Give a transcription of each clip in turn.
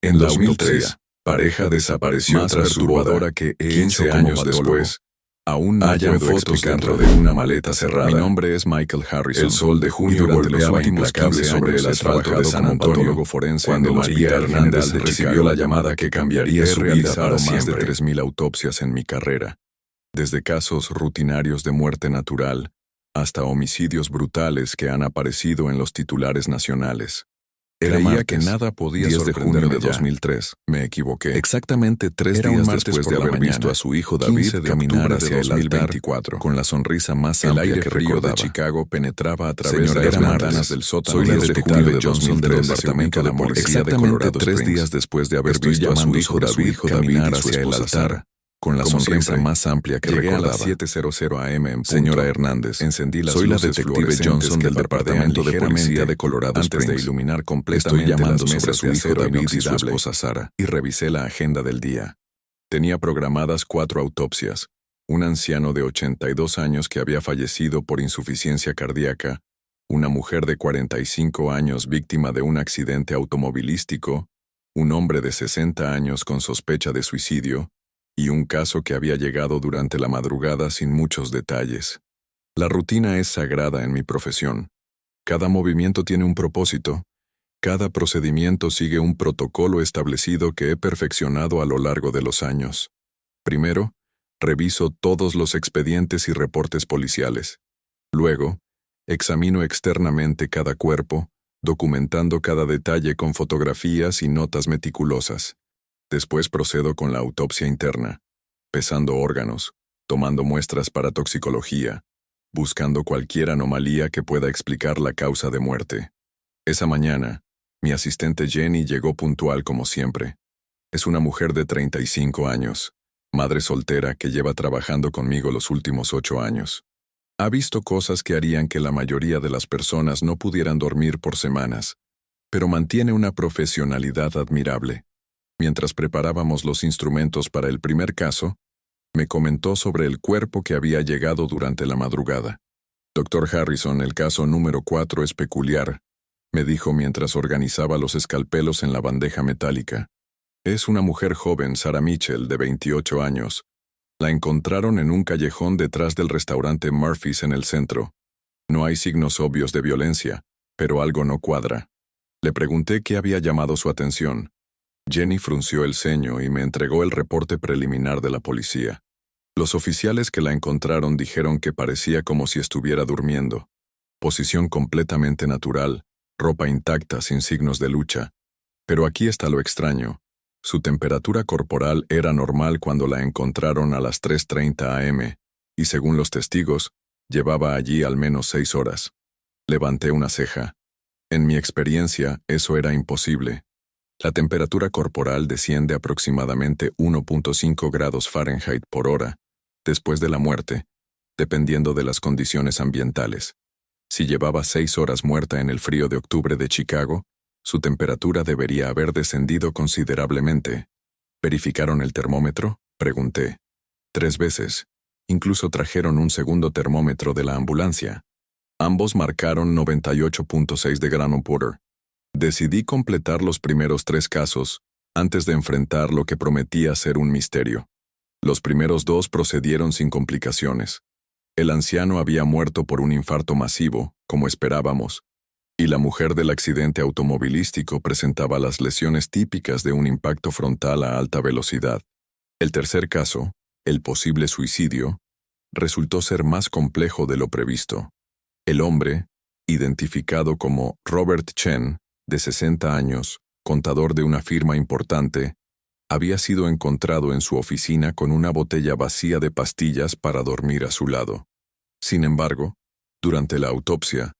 En 2003, pareja desapareció más tras su perturbadora boda que he 15 hecho años como después. Aún no Hayan puedo fotos explicarlo dentro de una maleta cerrada. Mi nombre es Michael Harrison. El sol de junio durante los golpeaba últimos implacable 15 sobre años el he asfalto de trabajado San como Antonio patólogo forense cuando en el María Hospital Hernández General de recibió Chicago. la llamada que cambiaría He su vida realizado para más de siempre. 3,000 autopsias en mi carrera, desde casos rutinarios de muerte natural hasta homicidios brutales que han aparecido en los titulares nacionales. Era Creía martes, que nada podía 10 de junio sorprenderme de ya. 2003. Me equivoqué. Exactamente 3 Era un días martes después por de la haber visto mañana, a su hijo 15 David de caminar octubre de hacia el altar 2024, con la sonrisa más El amplia aire que frío de recordaba. Chicago penetraba a través Señora de las Hernández, ventanas del sótano soy la del detective detective Johnson Johnson del del Departamento de la Policía de Exactamente Colorado 3 Springs. días después de haber Estoy visto a su llamando hijo sobre su David hijo caminar David y su hacia el esposa altar Sara. con la Como sonrisa siempre, más amplia que Llegué a recordaba. las 7:00 a.m. en punto. Señora Hernández, Encendí las soy la luces detective fluorescentes Johnson que del parpadean Departamento de Policía ligeramente de Colorado antes de Springs. iluminar Estoy completamente llamando las sobre mesas su de hijo acero David y su inoxidable esposa Sara. y revisé la agenda del día. Tenía programadas 4 autopsias: un anciano de 82 años que había fallecido por insuficiencia cardíaca, una mujer de 45 años víctima de un accidente automovilístico, un hombre de 60 años con sospecha de suicidio, y un caso que había llegado durante la madrugada sin muchos detalles. La rutina es sagrada en mi profesión. Cada movimiento tiene un propósito. Cada procedimiento sigue un protocolo establecido que he perfeccionado a lo largo de los años. Primero, reviso todos los expedientes y reportes policiales. Luego, examino externamente cada cuerpo, documentando cada detalle con fotografías y notas meticulosas. Después procedo con la autopsia interna, pesando órganos, tomando muestras para toxicología, buscando cualquier anomalía que pueda explicar la causa de muerte. Esa mañana, mi asistente Jenny llegó puntual como siempre. Es una mujer de 35 años, madre soltera que lleva trabajando conmigo los últimos 8 años. Ha visto cosas que harían que la mayoría de las personas no pudieran dormir por semanas, pero mantiene una profesionalidad admirable. Mientras preparábamos los instrumentos para el primer caso, me comentó sobre el cuerpo que había llegado durante la madrugada. Dr. Harrison, el caso número 4 es peculiar, me dijo mientras organizaba los escalpelos en la bandeja metálica. Es una mujer joven, Sarah Mitchell, de 28 años. La encontraron en un callejón detrás del restaurante Murphy's en el centro. No hay signos obvios de violencia, pero algo no cuadra. Le pregunté qué había llamado su atención. Jenny frunció el ceño y me entregó el reporte preliminar de la policía. Los oficiales que la encontraron dijeron que parecía como si estuviera durmiendo. Posición completamente natural, ropa intacta sin signos de lucha. Pero aquí está lo extraño. Su temperatura corporal era normal cuando la encontraron a las 3:30 am, y según los testigos, llevaba allí al menos 6 horas. Levanté una ceja. En mi experiencia, eso era imposible. La temperatura corporal desciende aproximadamente 1.5 grados Fahrenheit por hora, después de la muerte, dependiendo de las condiciones ambientales. Si llevaba 6 horas muerta en el frío de octubre de Chicago, su temperatura debería haber descendido considerablemente. ¿Verificaron el termómetro?, pregunté. 3 veces. Incluso trajeron un segundo termómetro de la ambulancia. Ambos marcaron 98.6 de Graham Porter. Decidí completar los primeros 3 casos antes de enfrentar lo que prometía ser un misterio. Los primeros 2 procedieron sin complicaciones. El anciano había muerto por un infarto masivo, como esperábamos, y la mujer del accidente automovilístico presentaba las lesiones típicas de un impacto frontal a alta velocidad. El tercer caso, el posible suicidio, resultó ser más complejo de lo previsto. El hombre, identificado como Robert Chen, de 60 años, contador de una firma importante, había sido encontrado en su oficina con una botella vacía de pastillas para dormir a su lado. Sin embargo, durante la autopsia,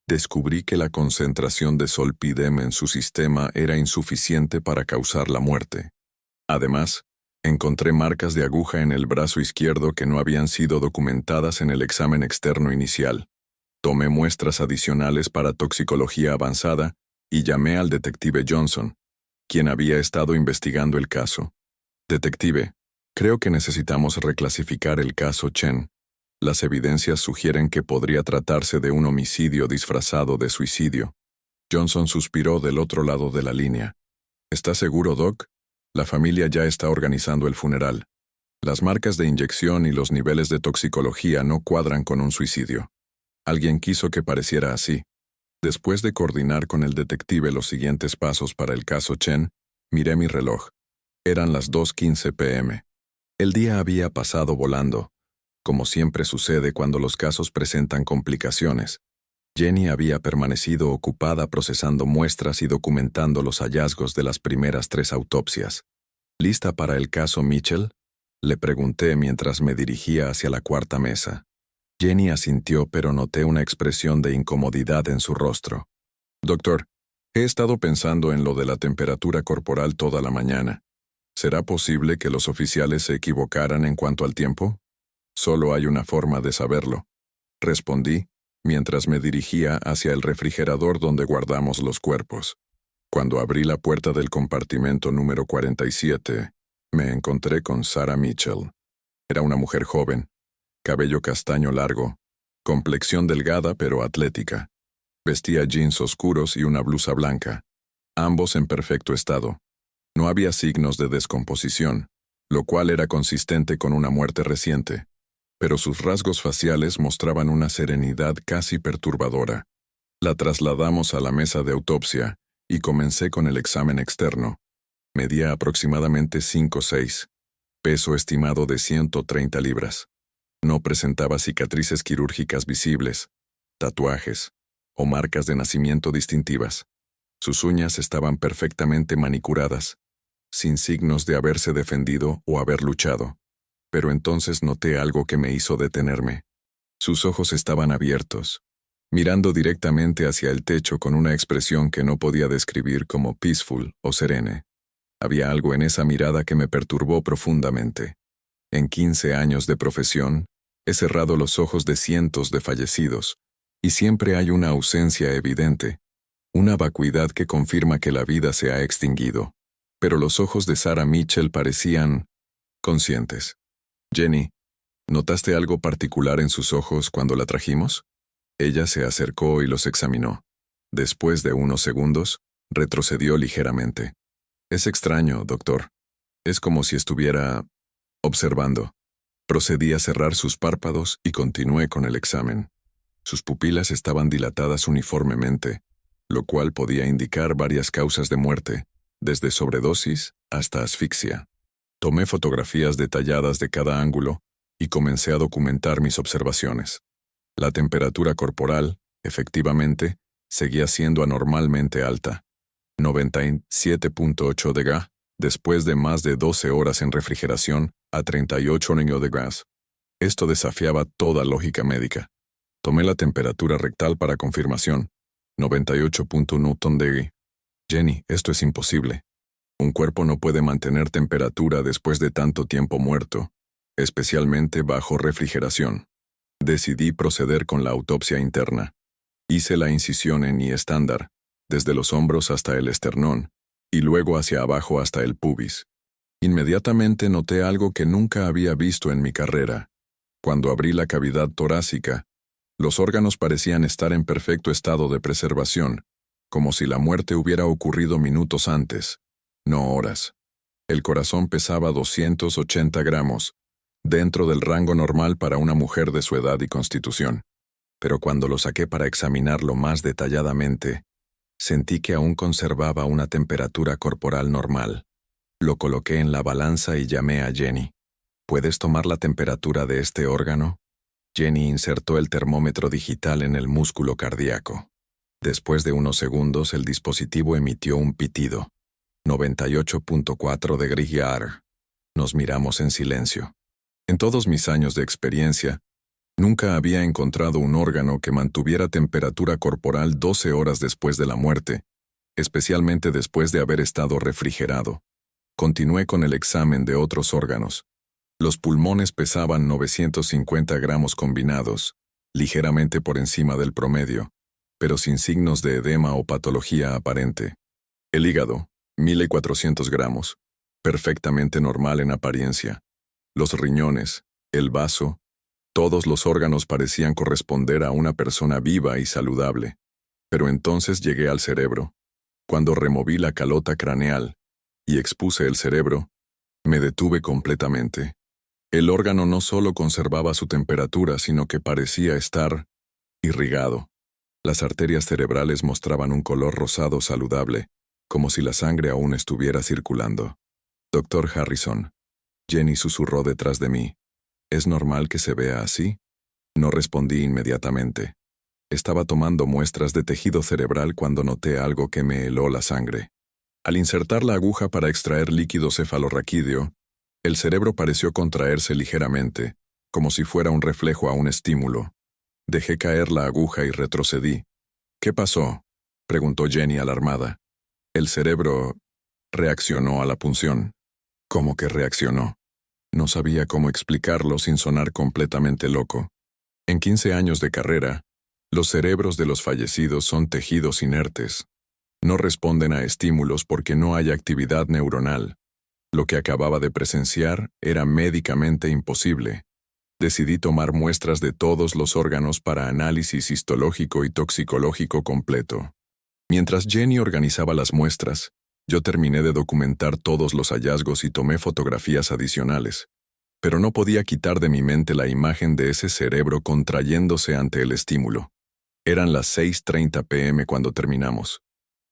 descubrí que la concentración de zolpidem en su sistema era insuficiente para causar la muerte. Además, encontré marcas de aguja en el brazo izquierdo que no habían sido documentadas en el examen externo inicial. Tomé muestras adicionales para toxicología avanzada y llamé al detective Johnson, quien había estado investigando el caso. Detective, creo que necesitamos reclasificar el caso Chen. Las evidencias sugieren que podría tratarse de un homicidio disfrazado de suicidio. Johnson suspiró del otro lado de la línea. ¿Está seguro, Doc? La familia ya está organizando el funeral. Las marcas de inyección y los niveles de toxicología no cuadran con un suicidio. Alguien quiso que pareciera así. Después de coordinar con el detective los siguientes pasos para el caso Chen, miré mi reloj. Eran las 2:15 p.m. El día había pasado volando. Como siempre sucede cuando los casos presentan complicaciones, Jenny había permanecido ocupada procesando muestras y documentando los hallazgos de las primeras 3 autopsias. ¿Lista para el caso Mitchell?, le pregunté mientras me dirigía hacia la 4ª mesa. Jenny asintió, pero noté una expresión de incomodidad en su rostro. Doctor, he estado pensando en lo de la temperatura corporal toda la mañana. ¿Será posible que los oficiales se equivocaran en cuanto al tiempo? Solo hay una forma de saberlo, respondí, mientras me dirigía hacia el refrigerador donde guardamos los cuerpos. Cuando abrí la puerta del compartimento número 47, me encontré con Sarah Mitchell. Era una mujer joven, cabello castaño largo, complexión delgada pero atlética. Vestía jeans oscuros y una blusa blanca, ambos en perfecto estado. No había signos de descomposición, lo cual era consistente con una muerte reciente, pero sus rasgos faciales mostraban una serenidad casi perturbadora. La trasladamos a la mesa de autopsia y comencé con el examen externo. Medía aproximadamente 5'6", peso estimado de 130 libras. No presentaba cicatrices quirúrgicas visibles, tatuajes o marcas de nacimiento distintivas. Sus uñas estaban perfectamente manicuradas, sin signos de haberse defendido o haber luchado. Pero entonces noté algo que me hizo detenerme. Sus ojos estaban abiertos, mirando directamente hacia el techo con una expresión que no podía describir como peaceful o serene. Había algo en esa mirada que me perturbó profundamente. En 15 años de profesión, he cerrado los ojos de cientos de fallecidos, y siempre hay una ausencia evidente, una vacuidad que confirma que la vida se ha extinguido. Pero los ojos de Sarah Mitchell parecían conscientes. Jenny, ¿notaste algo particular en sus ojos cuando la trajimos? Ella se acercó y los examinó. Después de unos segundos, retrocedió ligeramente. Es extraño, doctor. Es como si estuviera observando. Procedí a cerrar sus párpados y continué con el examen. Sus pupilas estaban dilatadas uniformemente, lo cual podía indicar varias causas de muerte, desde sobredosis hasta asfixia. Tomé fotografías detalladas de cada ángulo y comencé a documentar mis observaciones. La temperatura corporal, efectivamente, seguía siendo anormalmente alta, 97.8 de Ga, después de más de 12 horas en refrigeración a 38 de gas. Esto desafiaba toda lógica médica. Tomé la temperatura rectal para confirmación, 98.1 de Ga. Jenny, esto es imposible. Un cuerpo no puede mantener temperatura después de tanto tiempo muerto, especialmente bajo refrigeración. Decidí proceder con la autopsia interna. Hice la incisión en I estándar, desde los hombros hasta el esternón, y luego hacia abajo hasta el pubis. Inmediatamente noté algo que nunca había visto en mi carrera. Cuando abrí la cavidad torácica, los órganos parecían estar en perfecto estado de preservación, como si la muerte hubiera ocurrido minutos antes, no horas. El corazón pesaba 280 gramos, dentro del rango normal para una mujer de su edad y constitución. Pero cuando lo saqué para examinarlo más detalladamente, sentí que aún conservaba una temperatura corporal normal. Lo coloqué en la balanza y llamé a Jenny. ¿Puedes tomar la temperatura de este órgano? Jenny insertó el termómetro digital en el músculo cardíaco. Después de unos segundos, el dispositivo emitió un pitido. 98.4 de Grigg. Nos miramos en silencio. En todos mis años de experiencia, nunca había encontrado un órgano que mantuviera temperatura corporal 12 horas después de la muerte, especialmente después de haber estado refrigerado. Continué con el examen de otros órganos. Los pulmones pesaban 950 gramos combinados, ligeramente por encima del promedio, pero sin signos de edema o patología aparente. El hígado, 1400 gramos, perfectamente normal en apariencia. Los riñones, el vaso, todos los órganos parecían corresponder a una persona viva y saludable. Pero entonces llegué al cerebro. Cuando removí la calota craneal, y expuse el cerebro, me detuve completamente. El órgano no solo conservaba su temperatura, sino que parecía estar irrigado. Las arterias cerebrales mostraban un color rosado saludable, como si la sangre aún estuviera circulando. Doctor Harrison, Jenny susurró detrás de mí. ¿Es normal que se vea así? No respondí inmediatamente. Estaba tomando muestras de tejido cerebral cuando noté algo que me heló la sangre. Al insertar la aguja para extraer líquido cefalorraquídeo, el cerebro pareció contraerse ligeramente, como si fuera un reflejo a un estímulo. Dejé caer la aguja y retrocedí. ¿Qué pasó?, preguntó Jenny alarmada. El cerebro reaccionó a la punción. ¿Cómo que reaccionó? No sabía cómo explicarlo sin sonar completamente loco. En 15 años de carrera, los cerebros de los fallecidos son tejidos inertes. No responden a estímulos porque no hay actividad neuronal. Lo que acababa de presenciar era médicamente imposible. Decidí tomar muestras de todos los órganos para análisis histológico y toxicológico completo. Mientras Jenny organizaba las muestras, yo terminé de documentar todos los hallazgos y tomé fotografías adicionales. Pero no podía quitar de mi mente la imagen de ese cerebro contrayéndose ante el estímulo. Eran las 6:30 p.m. cuando terminamos.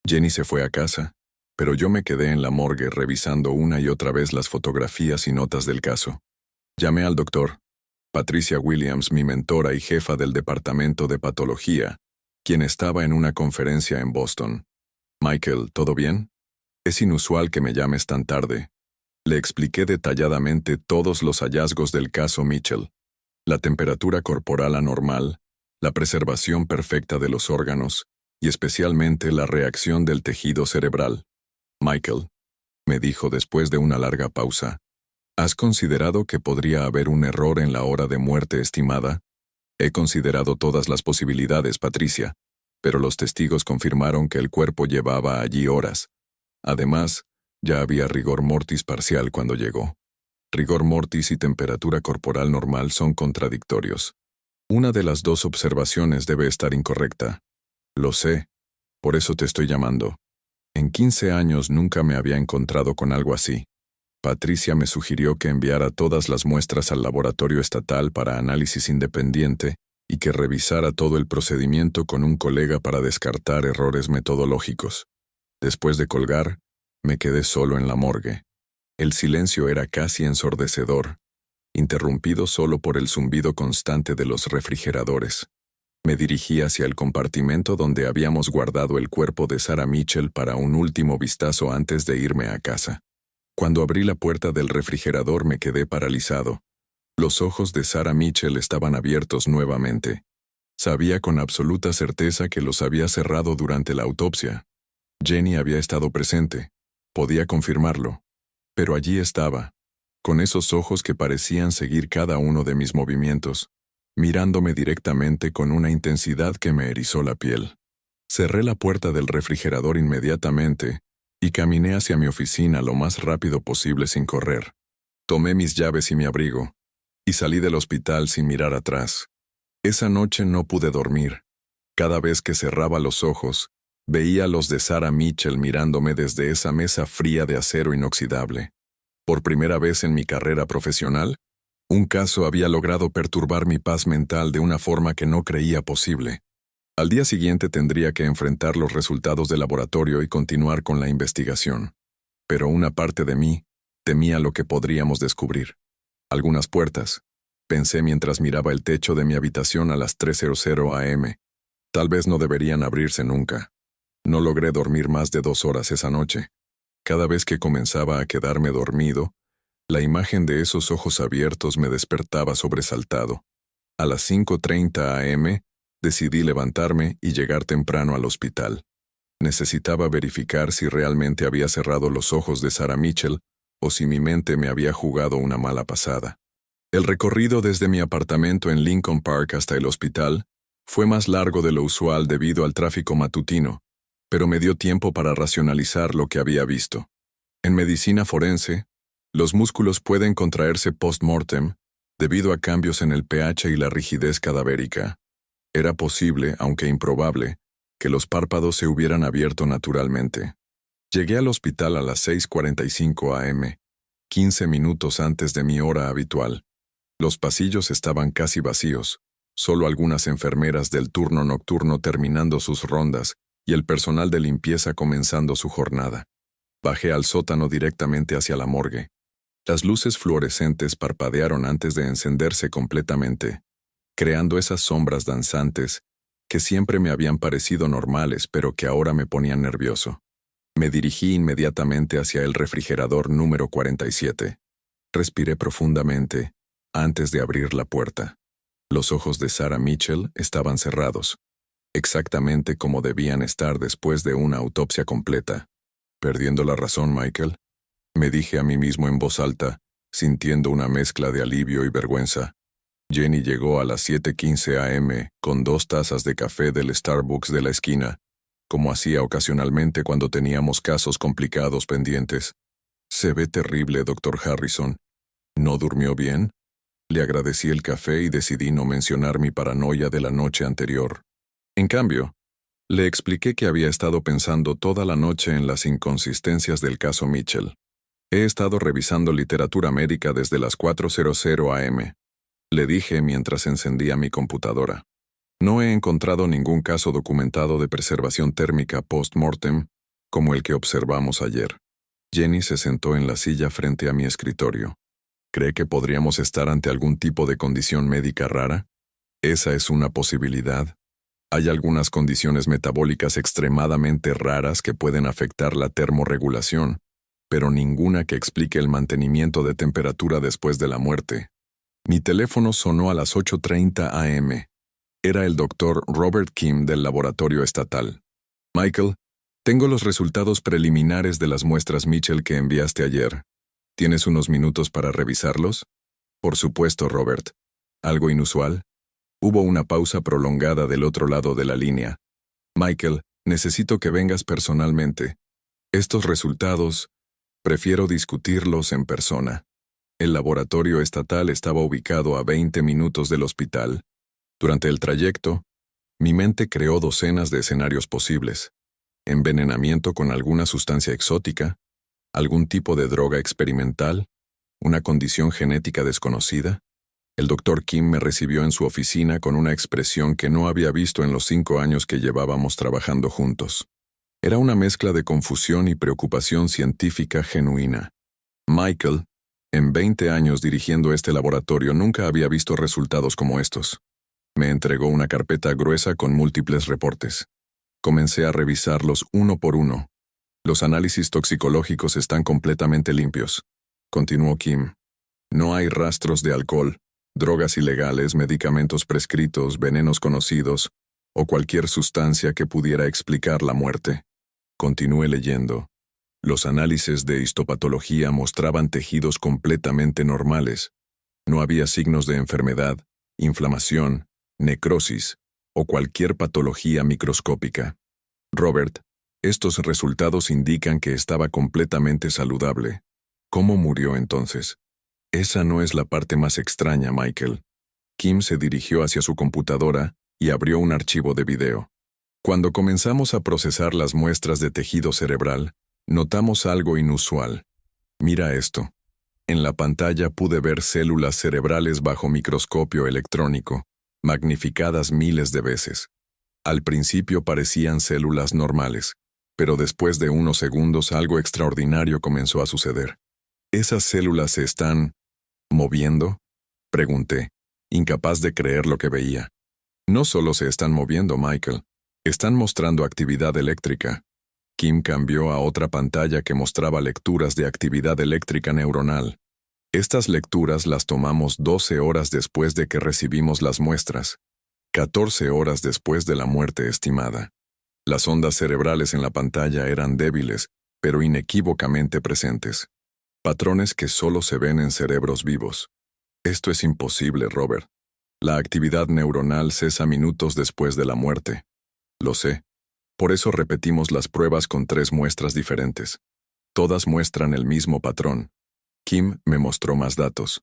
Jenny se fue a casa, pero yo me quedé en la morgue revisando una y otra vez las fotografías y notas del caso. Llamé al doctor Patricia Williams, mi mentora y jefa del departamento de patología, quien estaba en una conferencia en Boston. Michael, ¿todo bien? Es inusual que me llames tan tarde. Le expliqué detalladamente todos los hallazgos del caso Mitchell. La temperatura corporal anormal, la preservación perfecta de los órganos, y especialmente la reacción del tejido cerebral. Michael, me dijo después de una larga pausa, ¿has considerado que podría haber un error en la hora de muerte estimada? He considerado todas las posibilidades, Patricia, pero los testigos confirmaron que el cuerpo llevaba allí horas. Además, ya había rigor mortis parcial cuando llegó. Rigor mortis y temperatura corporal normal son contradictorios. Una de las dos observaciones debe estar incorrecta. Lo sé, por eso te estoy llamando. En 15 años nunca me había encontrado con algo así. Patricia me sugirió que enviara todas las muestras al laboratorio estatal para análisis independiente y que revisara todo el procedimiento con un colega para descartar errores metodológicos. Después de colgar, me quedé solo en la morgue. El silencio era casi ensordecedor, interrumpido solo por el zumbido constante de los refrigeradores. Me dirigí hacia el compartimento donde habíamos guardado el cuerpo de Sarah Mitchell para un último vistazo antes de irme a casa. Cuando abrí la puerta del refrigerador me quedé paralizado. Los ojos de Sarah Mitchell estaban abiertos nuevamente. Sabía con absoluta certeza que los había cerrado durante la autopsia. Jenny había estado presente. Podía confirmarlo. Pero allí estaba, con esos ojos que parecían seguir cada uno de mis movimientos, mirándome directamente con una intensidad que me erizó la piel. Cerré la puerta del refrigerador inmediatamente y caminé hacia mi oficina lo más rápido posible sin correr. Tomé mis llaves y mi abrigo, y salí del hospital sin mirar atrás. Esa noche no pude dormir. Cada vez que cerraba los ojos, veía a los de Sarah Mitchell mirándome desde esa mesa fría de acero inoxidable. Por primera vez en mi carrera profesional, un caso había logrado perturbar mi paz mental de una forma que no creía posible. Al día siguiente tendría que enfrentar los resultados del laboratorio y continuar con la investigación. Pero una parte de mí temía lo que podríamos descubrir. Algunas puertas, pensé mientras miraba el techo de mi habitación a las 3:00 a.m. Tal vez no deberían abrirse nunca. No logré dormir más de 2 horas esa noche. Cada vez que comenzaba a quedarme dormido, la imagen de esos ojos abiertos me despertaba sobresaltado. A las 5:30 a.m., decidí levantarme y llegar temprano al hospital. Necesitaba verificar si realmente había cerrado los ojos de Sarah Mitchell o si mi mente me había jugado una mala pasada. El recorrido desde mi apartamento en Lincoln Park hasta el hospital fue más largo de lo usual debido al tráfico matutino, pero me dio tiempo para racionalizar lo que había visto. En medicina forense, los músculos pueden contraerse post-mortem debido a cambios en el pH y la rigidez cadavérica. Era posible, aunque improbable, que los párpados se hubieran abierto naturalmente. Llegué al hospital a las 6:45 a.m., 15 minutos antes de mi hora habitual. Los pasillos estaban casi vacíos, solo algunas enfermeras del turno nocturno terminando sus rondas y el personal de limpieza comenzando su jornada. Bajé al sótano directamente hacia la morgue. Las luces fluorescentes parpadearon antes de encenderse completamente, creando esas sombras danzantes que siempre me habían parecido normales pero que ahora me ponían nervioso. Me dirigí inmediatamente hacia el refrigerador número 47. Respiré profundamente antes de abrir la puerta. Los ojos de Sarah Mitchell estaban cerrados, exactamente como debían estar después de una autopsia completa. ¿Perdiendo la razón, Michael?, me dije a mí mismo en voz alta, sintiendo una mezcla de alivio y vergüenza. Jenny llegó a las 7:15 a.m. con 2 tazas de café del Starbucks de la esquina, como hacía ocasionalmente cuando teníamos casos complicados pendientes. Se ve terrible, Dr. Harrison. ¿No durmió bien? Le agradecí el café y decidí no mencionar mi paranoia de la noche anterior. En cambio, le expliqué que había estado pensando toda la noche en las inconsistencias del caso Mitchell. He estado revisando literatura médica desde las 4:00 a.m., le dije mientras encendía mi computadora. No he encontrado ningún caso documentado de preservación térmica post-mortem como el que observamos ayer. Jenny se sentó en la silla frente a mi escritorio. ¿Cree que podríamos estar ante algún tipo de condición médica rara? Esa es una posibilidad. Hay algunas condiciones metabólicas extremadamente raras que pueden afectar la termorregulación, pero ninguna que explique el mantenimiento de temperatura después de la muerte. Mi teléfono sonó a las 8:30 a.m. Era el Dr. Robert Kim del laboratorio estatal. Michael, tengo los resultados preliminares de las muestras Mitchell que enviaste ayer. ¿Tienes unos minutos para revisarlos? Por supuesto, Robert. ¿Algo inusual? Hubo una pausa prolongada del otro lado de la línea. Michael, necesito que vengas personalmente. Estos resultados, prefiero discutirlos en persona. El laboratorio estatal estaba ubicado a 20 minutos del hospital. Durante el trayecto, mi mente creó docenas de escenarios posibles. Envenenamiento con alguna sustancia exótica, algún tipo de droga experimental, una condición genética desconocida. El Dr. Kim me recibió en su oficina con una expresión que no había visto en los 5 años que llevábamos trabajando juntos. Era una mezcla de confusión y preocupación científica genuina. Michael, en 20 años dirigiendo este laboratorio, nunca había visto resultados como estos. Me entregó una carpeta gruesa con múltiples reportes. Comencé a revisarlos uno por uno. Los análisis toxicológicos están completamente limpios, continuó Kim. No hay rastros de alcohol, drogas ilegales, medicamentos prescritos, venenos conocidos, o cualquier sustancia que pudiera explicar la muerte. Continué leyendo. Los análisis de histopatología mostraban tejidos completamente normales. No había signos de enfermedad, inflamación, necrosis o cualquier patología microscópica. Robert, estos resultados indican que estaba completamente saludable. ¿Cómo murió entonces? Esa no es la parte más extraña, Michael. Kim se dirigió hacia su computadora y abrió un archivo de video. Cuando comenzamos a procesar las muestras de tejido cerebral, notamos algo inusual. Mira esto. En la pantalla pude ver células cerebrales bajo microscopio electrónico, magnificadas miles de veces. Al principio parecían células normales, pero después de unos segundos algo extraordinario comenzó a suceder. ¿Esas células se están moviendo?, pregunté, incapaz de creer lo que veía. No solo se están moviendo, Michael, están mostrando actividad eléctrica. Kim cambió a otra pantalla que mostraba lecturas de actividad eléctrica neuronal. Estas lecturas las tomamos 12 horas después de que recibimos las muestras, 14 horas después de la muerte estimada. Las ondas cerebrales en la pantalla eran débiles, pero inequívocamente presentes. Patrones que solo se ven en cerebros vivos. Esto es imposible, Robert. La actividad neuronal cesa minutos después de la muerte. Lo sé. Por eso repetimos las pruebas con 3 muestras diferentes. Todas muestran el mismo patrón. Kim me mostró más datos.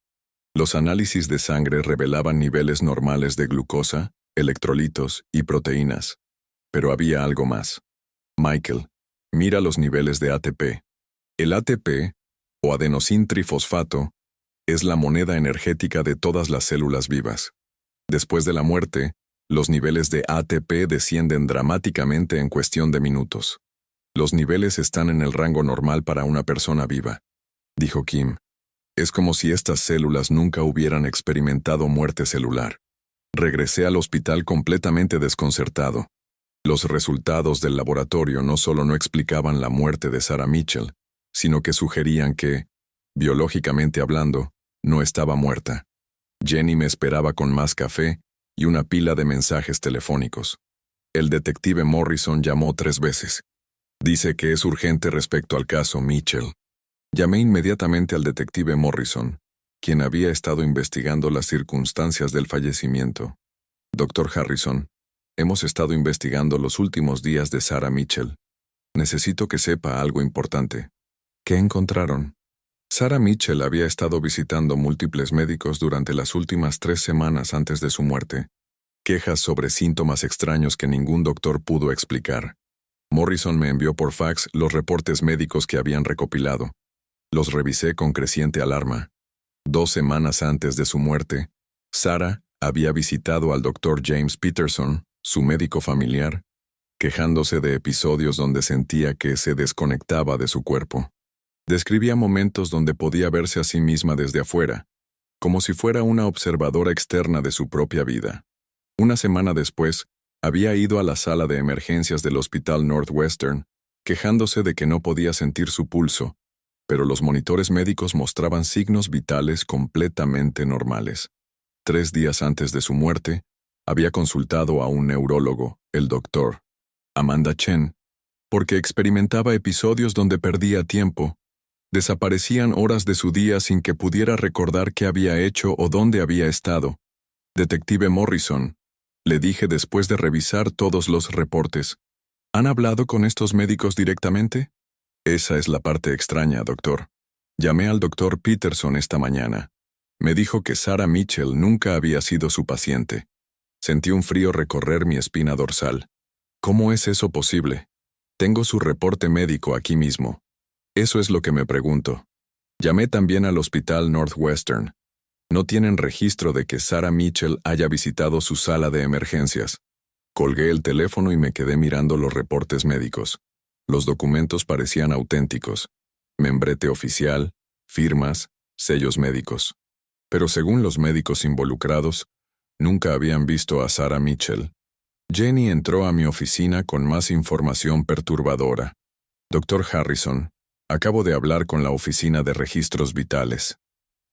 Los análisis de sangre revelaban niveles normales de glucosa, electrolitos y proteínas. Pero había algo más. Michael, Mira los niveles de ATP. El ATP, o adenosintrifosfato, es la moneda energética de todas las células vivas. Después de la muerte, los niveles de ATP descienden dramáticamente en cuestión de minutos. Los niveles están en el rango normal para una persona viva, dijo Kim. Es como si estas células nunca hubieran experimentado muerte celular. Regresé al hospital completamente desconcertado. Los resultados del laboratorio no solo no explicaban la muerte de Sarah Mitchell, sino que sugerían que, biológicamente hablando, no estaba muerta. Jenny me esperaba con más café y una pila de mensajes telefónicos. El detective Morrison llamó 3 veces. Dice que es urgente respecto al caso Mitchell. Llamé inmediatamente al detective Morrison, quien había estado investigando las circunstancias del fallecimiento. Dr. Harrison, hemos estado investigando los últimos días de Sarah Mitchell. Necesito que sepa algo importante. ¿Qué encontraron? Sarah Mitchell había estado visitando múltiples médicos durante las últimas 3 semanas antes de su muerte. Quejas sobre síntomas extraños que ningún doctor pudo explicar. Morrison me envió por fax los reportes médicos que habían recopilado. Los revisé con creciente alarma. 2 semanas antes de su muerte, Sarah había visitado al Dr. James Peterson, su médico familiar, quejándose de episodios donde sentía que se desconectaba de su cuerpo. Describía momentos donde podía verse a sí misma desde afuera, como si fuera una observadora externa de su propia vida. Una semana después, había ido a la sala de emergencias del Hospital Northwestern, quejándose de que no podía sentir su pulso, pero los monitores médicos mostraban signos vitales completamente normales. 3 días antes de su muerte, había consultado a un neurólogo, el Dr. Amanda Chen, porque experimentaba episodios donde perdía tiempo. Desaparecían horas de su día sin que pudiera recordar qué había hecho o dónde había estado. Detective Morrison, le dije después de revisar todos los reportes. ¿Han hablado con estos médicos directamente? Esa es la parte extraña, doctor. Llamé al Dr. Peterson esta mañana. Me dijo que Sarah Mitchell nunca había sido su paciente. Sentí un frío recorrer mi espina dorsal. ¿Cómo es eso posible? Tengo su reporte médico aquí mismo. Eso es lo que me pregunto. Llamé también al Hospital Northwestern. No tienen registro de que Sarah Mitchell haya visitado su sala de emergencias. Colgué el teléfono y me quedé mirando los reportes médicos. Los documentos parecían auténticos. Membrete oficial, firmas, sellos médicos. Pero según los médicos involucrados, nunca habían visto a Sarah Mitchell. Jenny entró a mi oficina con más información perturbadora. Dr. Harrison, acabo de hablar con la oficina de registros vitales.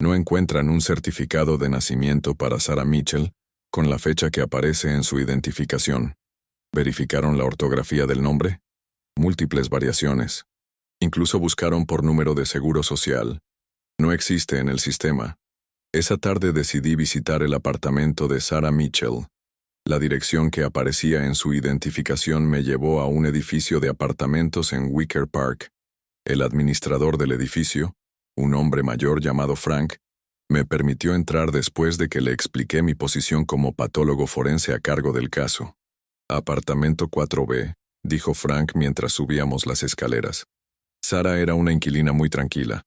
No encuentran un certificado de nacimiento para Sarah Mitchell con la fecha que aparece en su identificación. ¿Verificaron la ortografía del nombre? Múltiples variaciones. Incluso buscaron por número de seguro social. No existe en el sistema. Esa tarde decidí visitar el apartamento de Sarah Mitchell. La dirección que aparecía en su identificación me llevó a un edificio de apartamentos en Wicker Park. El administrador del edificio, un hombre mayor llamado Frank, me permitió entrar después de que le expliqué mi posición como patólogo forense a cargo del caso. Apartamento 4B, dijo Frank mientras subíamos las escaleras. Sarah era una inquilina muy tranquila.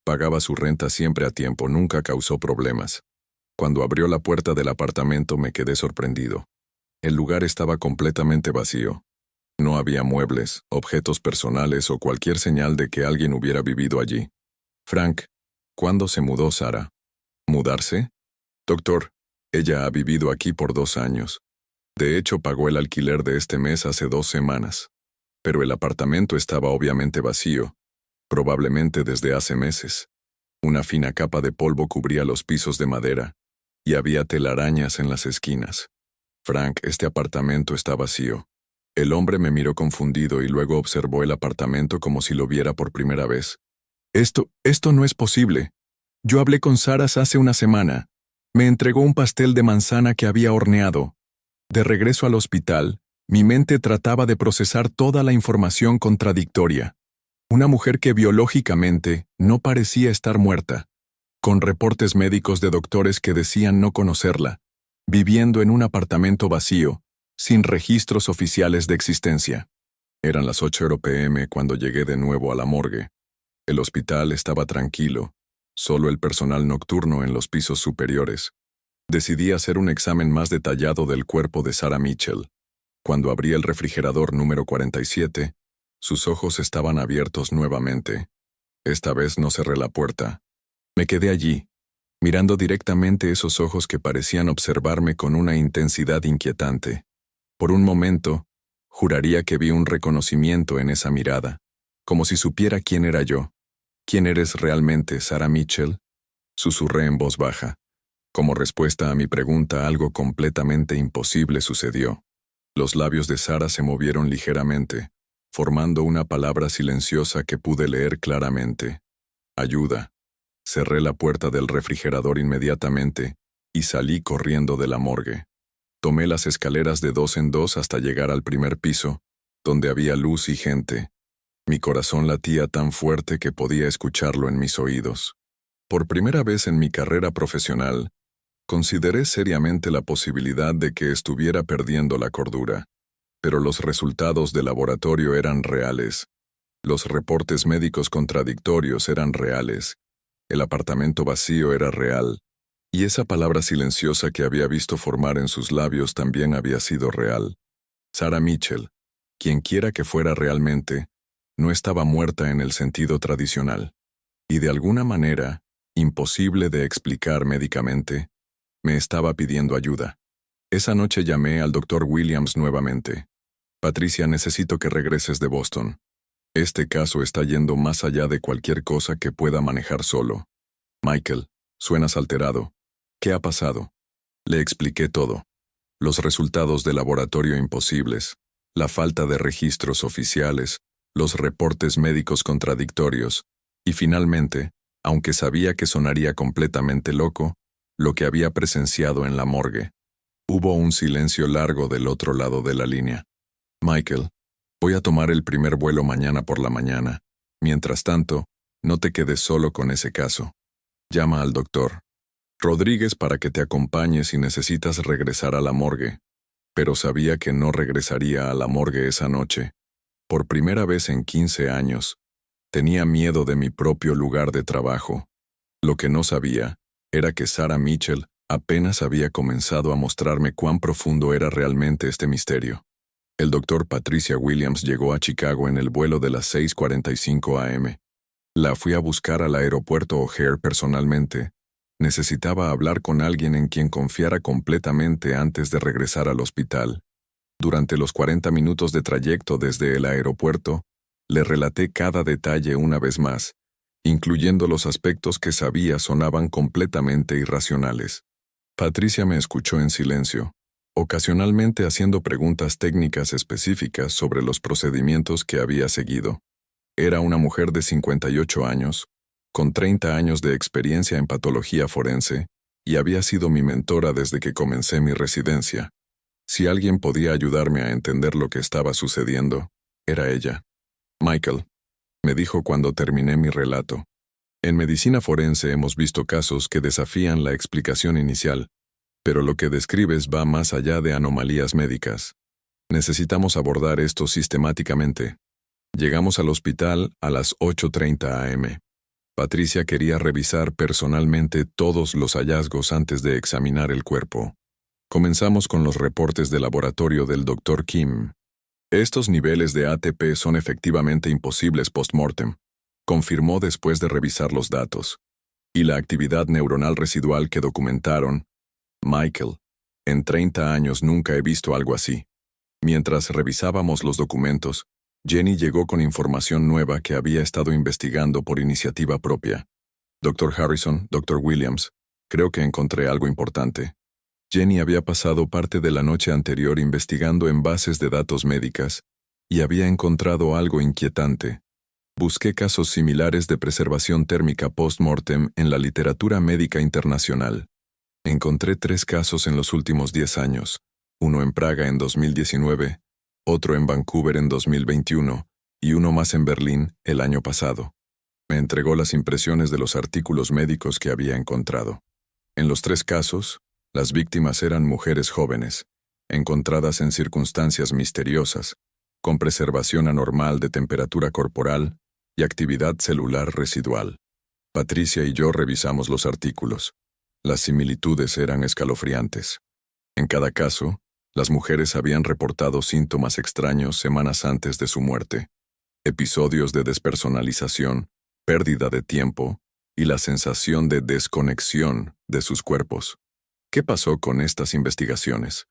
Pagaba su renta siempre a tiempo, nunca causó problemas. Cuando abrió la puerta del apartamento me quedé sorprendido. El lugar estaba completamente vacío. No había muebles, objetos personales o cualquier señal de que alguien hubiera vivido allí. Frank, ¿cuándo se mudó Sarah? ¿Mudarse? Doctor, ella ha vivido aquí por 2 años. De hecho, pagó el alquiler de este mes hace 2 semanas. Pero el apartamento estaba obviamente vacío, probablemente desde hace meses. Una fina capa de polvo cubría los pisos de madera, y había telarañas en las esquinas. Frank, este apartamento está vacío. El hombre me miró confundido y luego observó el apartamento como si lo viera por primera vez. Esto no es posible. Yo hablé con Sarah hace una semana. Me entregó un pastel de manzana que había horneado. De regreso al hospital, mi mente trataba de procesar toda la información contradictoria. Una mujer que biológicamente no parecía estar muerta, con reportes médicos de doctores que decían no conocerla, viviendo en un apartamento vacío, sin registros oficiales de existencia. Eran las 8 p.m. cuando llegué de nuevo a la morgue. El hospital estaba tranquilo, solo el personal nocturno en los pisos superiores. Decidí hacer un examen más detallado del cuerpo de Sarah Mitchell. Cuando abrí el refrigerador número 47, sus ojos estaban abiertos nuevamente. Esta vez no cerré la puerta. Me quedé allí, mirando directamente esos ojos que parecían observarme con una intensidad inquietante. Por un momento, juraría que vi un reconocimiento en esa mirada, como si supiera quién era yo. ¿Quién eres realmente, Sarah Mitchell? Susurré en voz baja. Como respuesta a mi pregunta, algo completamente imposible sucedió. Los labios de Sarah se movieron ligeramente, formando una palabra silenciosa que pude leer claramente. Ayuda. Cerré la puerta del refrigerador inmediatamente y salí corriendo de la morgue. Tomé las escaleras de 2 en 2 hasta llegar al primer piso, donde había luz y gente. Mi corazón latía tan fuerte que podía escucharlo en mis oídos. Por primera vez en mi carrera profesional, consideré seriamente la posibilidad de que estuviera perdiendo la cordura. Pero los resultados del laboratorio eran reales. Los reportes médicos contradictorios eran reales. El apartamento vacío era real. Y esa palabra silenciosa que había visto formar en sus labios también había sido real. Sarah Mitchell, quienquiera que fuera realmente, no estaba muerta en el sentido tradicional. Y de alguna manera, imposible de explicar médicamente, me estaba pidiendo ayuda. Esa noche llamé al Dr. Williams nuevamente. Patricia, necesito que regreses de Boston. Este caso está yendo más allá de cualquier cosa que pueda manejar solo. Michael, suenas alterado. ¿Qué ha pasado? Le expliqué todo. Los resultados del laboratorio imposibles, la falta de registros oficiales, los reportes médicos contradictorios, y finalmente, aunque sabía que sonaría completamente loco, lo que había presenciado en la morgue. Hubo un silencio largo del otro lado de la línea. Michael, voy a tomar el primer vuelo mañana por la mañana. Mientras tanto, no te quedes solo con ese caso. Llama al doctor Rodríguez para que te acompañe si necesitas regresar a la morgue. Pero sabía que no regresaría a la morgue esa noche. Por primera vez en 15 años, tenía miedo de mi propio lugar de trabajo. Lo que no sabía era que Sarah Mitchell apenas había comenzado a mostrarme cuán profundo era realmente este misterio. El doctor Patricia Williams llegó a Chicago en el vuelo de las 6:45 a.m. La fui a buscar al aeropuerto O'Hare personalmente. Necesitaba hablar con alguien en quien confiara completamente antes de regresar al hospital. Durante los 40 minutos de trayecto desde el aeropuerto, le relaté cada detalle una vez más, incluyendo los aspectos que sabía sonaban completamente irracionales. Patricia me escuchó en silencio, ocasionalmente haciendo preguntas técnicas específicas sobre los procedimientos que había seguido. Era una mujer de 58 años, con 30 años de experiencia en patología forense, y había sido mi mentora desde que comencé mi residencia. Si alguien podía ayudarme a entender lo que estaba sucediendo, era ella. Michael, me dijo cuando terminé mi relato. En medicina forense hemos visto casos que desafían la explicación inicial, pero lo que describes va más allá de anomalías médicas. Necesitamos abordar esto sistemáticamente. Llegamos al hospital a las 8:30 a.m. Patricia quería revisar personalmente todos los hallazgos antes de examinar el cuerpo. Comenzamos con los reportes de laboratorio del Dr. Kim. Estos niveles de ATP son efectivamente imposibles post-mortem, confirmó después de revisar los datos. Y la actividad neuronal residual que documentaron, Michael, en 30 años nunca he visto algo así. Mientras revisábamos los documentos, Jenny llegó con información nueva que había estado investigando por iniciativa propia. Dr. Harrison, Dr. Williams, creo que encontré algo importante. Jenny había pasado parte de la noche anterior investigando en bases de datos médicas y había encontrado algo inquietante. Busqué casos similares de preservación térmica post-mortem en la literatura médica internacional. Encontré 3 casos en los últimos 10 años, uno en Praga en 2019, otro en Vancouver en 2021 y uno más en Berlín el año pasado. Me entregó las impresiones de los artículos médicos que había encontrado. En los 3 casos, las víctimas eran mujeres jóvenes, encontradas en circunstancias misteriosas, con preservación anormal de temperatura corporal y actividad celular residual. Patricia y yo revisamos los artículos. Las similitudes eran escalofriantes. En cada caso, las mujeres habían reportado síntomas extraños semanas antes de su muerte. Episodios de despersonalización, pérdida de tiempo y la sensación de desconexión de sus cuerpos. ¿Qué pasó con estas investigaciones?,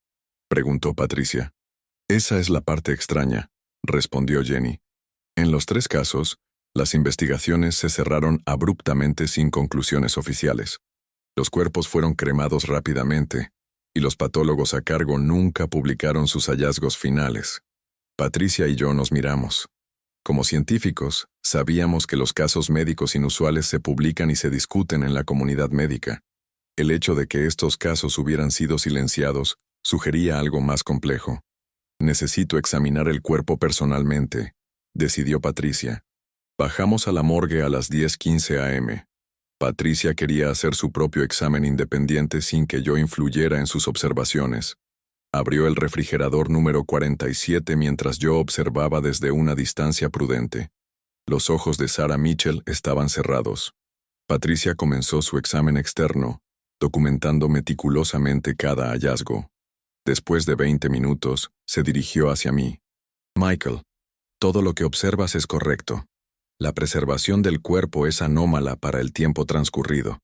preguntó Patricia. Esa es la parte extraña, respondió Jenny. En los 3 casos, las investigaciones se cerraron abruptamente sin conclusiones oficiales. Los cuerpos fueron cremados rápidamente, y los patólogos a cargo nunca publicaron sus hallazgos finales. Patricia y yo nos miramos. Como científicos, sabíamos que los casos médicos inusuales se publican y se discuten en la comunidad médica. El hecho de que estos casos hubieran sido silenciados sugería algo más complejo. Necesito examinar el cuerpo personalmente, decidió Patricia. Bajamos a la morgue a las 10:15 a.m. Patricia quería hacer su propio examen independiente sin que yo influyera en sus observaciones. Abrió el refrigerador número 47 mientras yo observaba desde una distancia prudente. Los ojos de Sarah Mitchell estaban cerrados. Patricia comenzó su examen externo, documentando meticulosamente cada hallazgo. Después de 20 minutos, se dirigió hacia mí. Michael, todo lo que observas es correcto. La preservación del cuerpo es anómala para el tiempo transcurrido.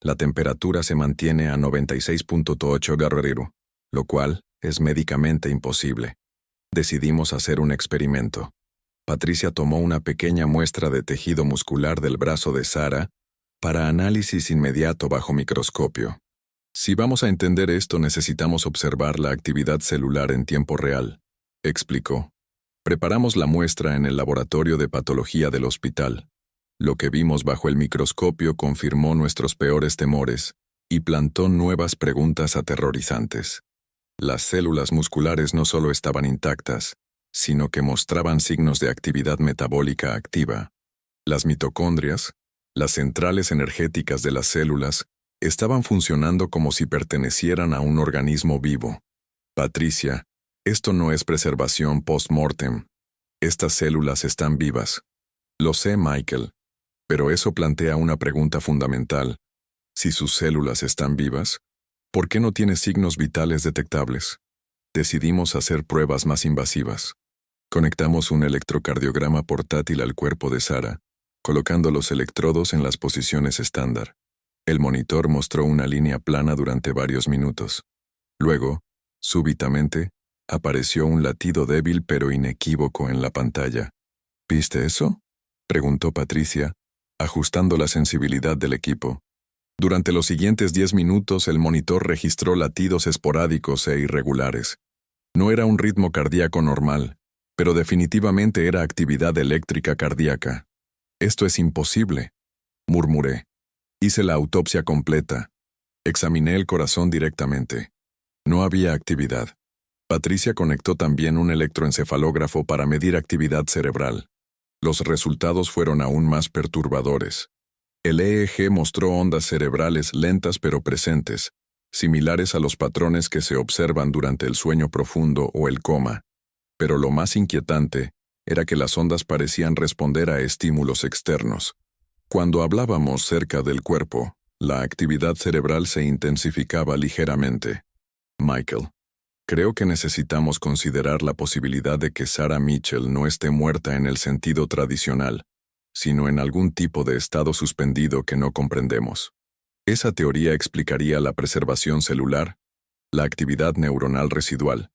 La temperatura se mantiene a 96.8 grados, lo cual es médicamente imposible. Decidimos hacer un experimento. Patricia tomó una pequeña muestra de tejido muscular del brazo de Sarah para análisis inmediato bajo microscopio. Si vamos a entender esto, necesitamos observar la actividad celular en tiempo real, explicó. Preparamos la muestra en el laboratorio de patología del hospital. Lo que vimos bajo el microscopio confirmó nuestros peores temores y plantó nuevas preguntas aterrorizantes. Las células musculares no solo estaban intactas, sino que mostraban signos de actividad metabólica activa. Las mitocondrias, las centrales energéticas de las células, estaban funcionando como si pertenecieran a un organismo vivo. Patricia, esto no es preservación post-mortem. Estas células están vivas. Lo sé, Michael, pero eso plantea una pregunta fundamental. Si sus células están vivas, ¿por qué no tiene signos vitales detectables? Decidimos hacer pruebas más invasivas. Conectamos un electrocardiograma portátil al cuerpo de Sarah, colocando los electrodos en las posiciones estándar. El monitor mostró una línea plana durante varios minutos. Luego, súbitamente, apareció un latido débil pero inequívoco en la pantalla. ¿Viste eso?, preguntó Patricia, ajustando la sensibilidad del equipo. Durante los siguientes 10 minutos el monitor registró latidos esporádicos e irregulares. No era un ritmo cardíaco normal, pero definitivamente era actividad eléctrica cardíaca. «Esto es imposible», murmuré. Hice la autopsia completa. Examiné el corazón directamente. No había actividad. Patricia conectó también un electroencefalógrafo para medir actividad cerebral. Los resultados fueron aún más perturbadores. El EEG mostró ondas cerebrales lentas pero presentes, similares a los patrones que se observan durante el sueño profundo o el coma. Pero lo más inquietante era que las ondas parecían responder a estímulos externos. Cuando hablábamos cerca del cuerpo, la actividad cerebral se intensificaba ligeramente. Michael, creo que necesitamos considerar la posibilidad de que Sarah Mitchell no esté muerta en el sentido tradicional, sino en algún tipo de estado suspendido que no comprendemos. Esa teoría explicaría la preservación celular, la actividad neuronal residual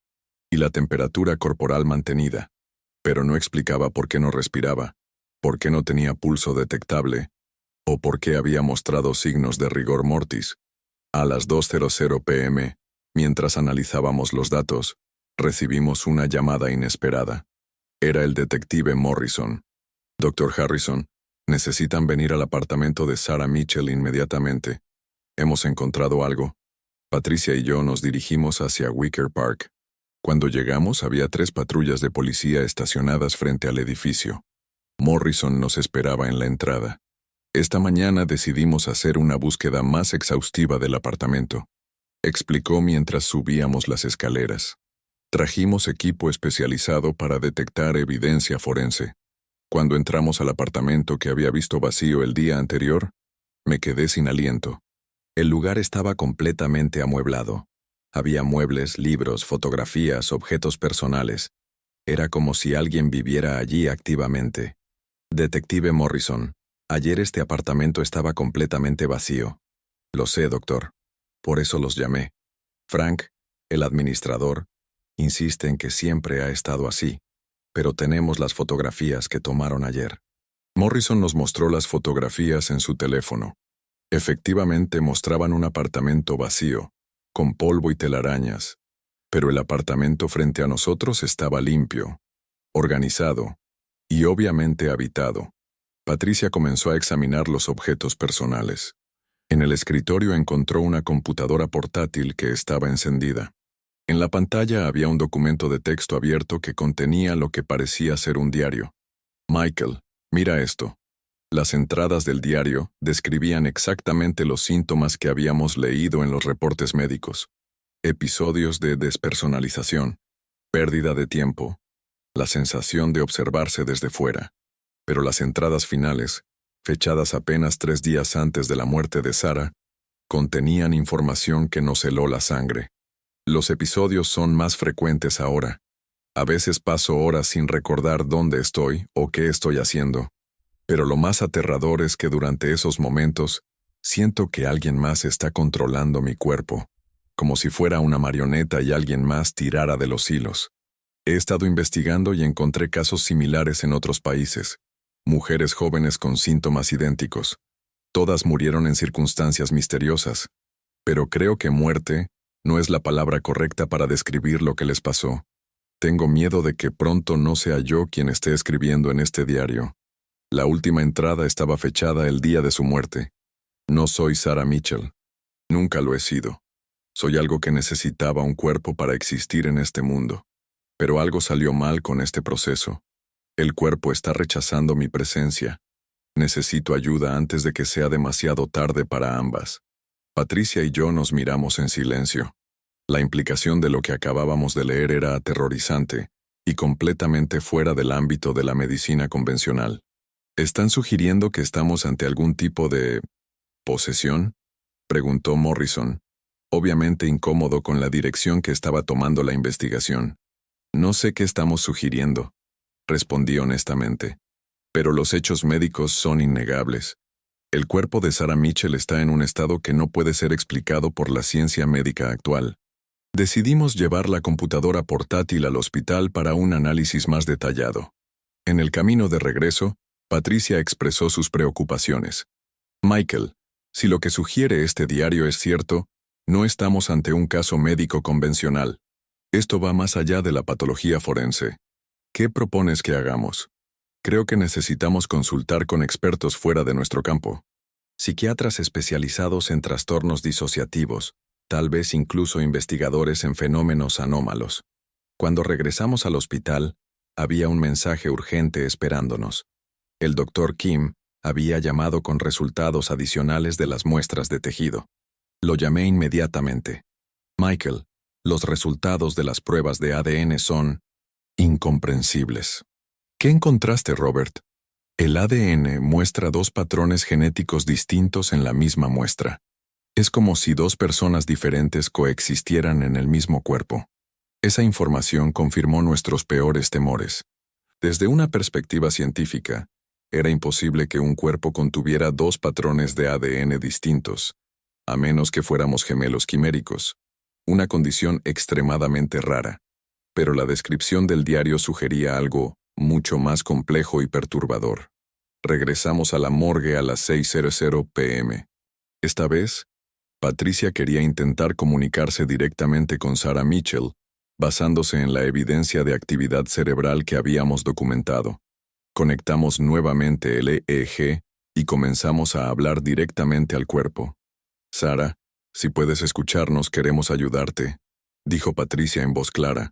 y la temperatura corporal mantenida, pero no explicaba por qué no respiraba, por qué no tenía pulso detectable o por qué había mostrado signos de rigor mortis. A las 2:00 p.m., mientras analizábamos los datos, recibimos una llamada inesperada. Era el detective Morrison. «Dr. Harrison, necesitan venir al apartamento de Sarah Mitchell inmediatamente. Hemos encontrado algo». Patricia y yo nos dirigimos hacia Wicker Park. Cuando llegamos había 3 patrullas de policía estacionadas frente al edificio. Morrison nos esperaba en la entrada. «Esta mañana decidimos hacer una búsqueda más exhaustiva del apartamento», explicó mientras subíamos las escaleras. Trajimos equipo especializado para detectar evidencia forense. Cuando entramos al apartamento que había visto vacío el día anterior, me quedé sin aliento. El lugar estaba completamente amueblado. Había muebles, libros, fotografías, objetos personales. Era como si alguien viviera allí activamente. Detective Morrison, ayer este apartamento estaba completamente vacío. Lo sé, doctor. Por eso los llamé. Frank, el administrador, insiste en que siempre ha estado así, pero tenemos las fotografías que tomaron ayer. Morrison nos mostró las fotografías en su teléfono. Efectivamente mostraban un apartamento vacío, con polvo y telarañas, pero el apartamento frente a nosotros estaba limpio, organizado y obviamente habitado. Patricia comenzó a examinar los objetos personales. En el escritorio encontró una computadora portátil que estaba encendida. En la pantalla había un documento de texto abierto que contenía lo que parecía ser un diario. Michael, mira esto. Las entradas del diario describían exactamente los síntomas que habíamos leído en los reportes médicos. Episodios de despersonalización, pérdida de tiempo, la sensación de observarse desde fuera. Pero las entradas finales, fechadas apenas 3 días antes de la muerte de Sarah, contenían información que nos heló la sangre. Los episodios son más frecuentes ahora. A veces paso horas sin recordar dónde estoy o qué estoy haciendo. Pero lo más aterrador es que durante esos momentos siento que alguien más está controlando mi cuerpo, como si fuera una marioneta y alguien más tirara de los hilos. He estado investigando y encontré casos similares en otros países. Mujeres jóvenes con síntomas idénticos. Todas murieron en circunstancias misteriosas. Pero creo que muerte no es la palabra correcta para describir lo que les pasó. Tengo miedo de que pronto no sea yo quien esté escribiendo en este diario. La última entrada estaba fechada el día de su muerte. No soy Sarah Mitchell. Nunca lo he sido. Soy algo que necesitaba un cuerpo para existir en este mundo. Pero algo salió mal con este proceso. El cuerpo está rechazando mi presencia. Necesito ayuda antes de que sea demasiado tarde para ambas. Patricia y yo nos miramos en silencio. La implicación de lo que acabábamos de leer era aterrorizante y completamente fuera del ámbito de la medicina convencional. ¿Están sugiriendo que estamos ante algún tipo de posesión?, preguntó Morrison, obviamente incómodo con la dirección que estaba tomando la investigación. No sé qué estamos sugiriendo, respondí honestamente, pero los hechos médicos son innegables. El cuerpo de Sarah Mitchell está en un estado que no puede ser explicado por la ciencia médica actual. Decidimos llevar la computadora portátil al hospital para un análisis más detallado. En el camino de regreso, Patricia expresó sus preocupaciones. Michael, si lo que sugiere este diario es cierto, no estamos ante un caso médico convencional. Esto va más allá de la patología forense. ¿Qué propones que hagamos? Creo que necesitamos consultar con expertos fuera de nuestro campo. Psiquiatras especializados en trastornos disociativos, tal vez incluso investigadores en fenómenos anómalos. Cuando regresamos al hospital, había un mensaje urgente esperándonos. El Dr. Kim había llamado con resultados adicionales de las muestras de tejido. Lo llamé inmediatamente. Michael, los resultados de las pruebas de ADN son incomprensibles. ¿Qué encontraste, Robert? El ADN muestra 2 patrones genéticos distintos en la misma muestra. Es como si 2 personas diferentes coexistieran en el mismo cuerpo. Esa información confirmó nuestros peores temores. Desde una perspectiva científica, era imposible que un cuerpo contuviera 2 patrones de ADN distintos, a menos que fuéramos gemelos quiméricos, una condición extremadamente rara. Pero la descripción del diario sugería algo mucho más complejo y perturbador. Regresamos a la morgue a las 6:00 p.m. Esta vez, Patricia quería intentar comunicarse directamente con Sarah Mitchell, basándose en la evidencia de actividad cerebral que habíamos documentado. Conectamos nuevamente el EEG y comenzamos a hablar directamente al cuerpo. Sarah, si puedes escucharnos, queremos ayudarte, dijo Patricia en voz clara.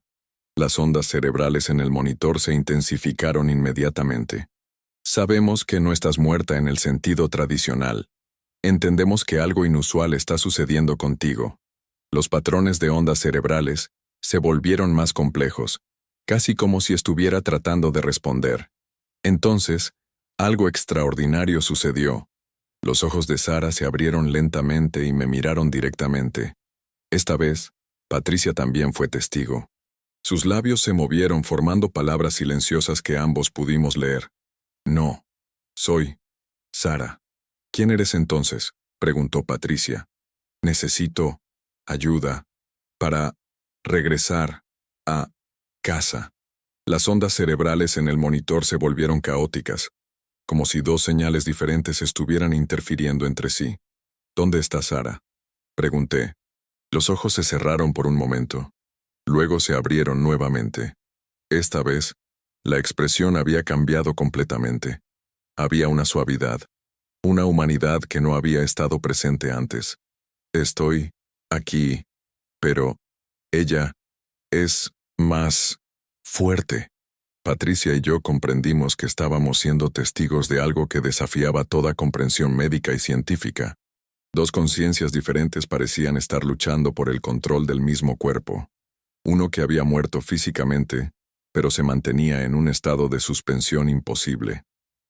Las ondas cerebrales en el monitor se intensificaron inmediatamente. Sabemos que no estás muerta en el sentido tradicional. Entendemos que algo inusual está sucediendo contigo. Los patrones de ondas cerebrales se volvieron más complejos, casi como si estuviera tratando de responder. Entonces, algo extraordinario sucedió. Los ojos de Sara se abrieron lentamente y me miraron directamente. Esta vez, Patricia también fue testigo. Sus labios se movieron formando palabras silenciosas que ambos pudimos leer. No, soy Sara. ¿Quién eres entonces?, preguntó Patricia. Necesito ayuda para regresar a casa. Las ondas cerebrales en el monitor se volvieron caóticas, como si dos señales diferentes estuvieran interfiriendo entre sí. ¿Dónde está Sara?, pregunté. Los ojos se cerraron por un momento. Luego se abrieron nuevamente. Esta vez, la expresión había cambiado completamente. Había una suavidad, una humanidad que no había estado presente antes. Estoy aquí, pero ella es más fuerte. Patricia y yo comprendimos que estábamos siendo testigos de algo que desafiaba toda comprensión médica y científica. Dos conciencias diferentes parecían estar luchando por el control del mismo cuerpo. Uno que había muerto físicamente, pero se mantenía en un estado de suspensión imposible.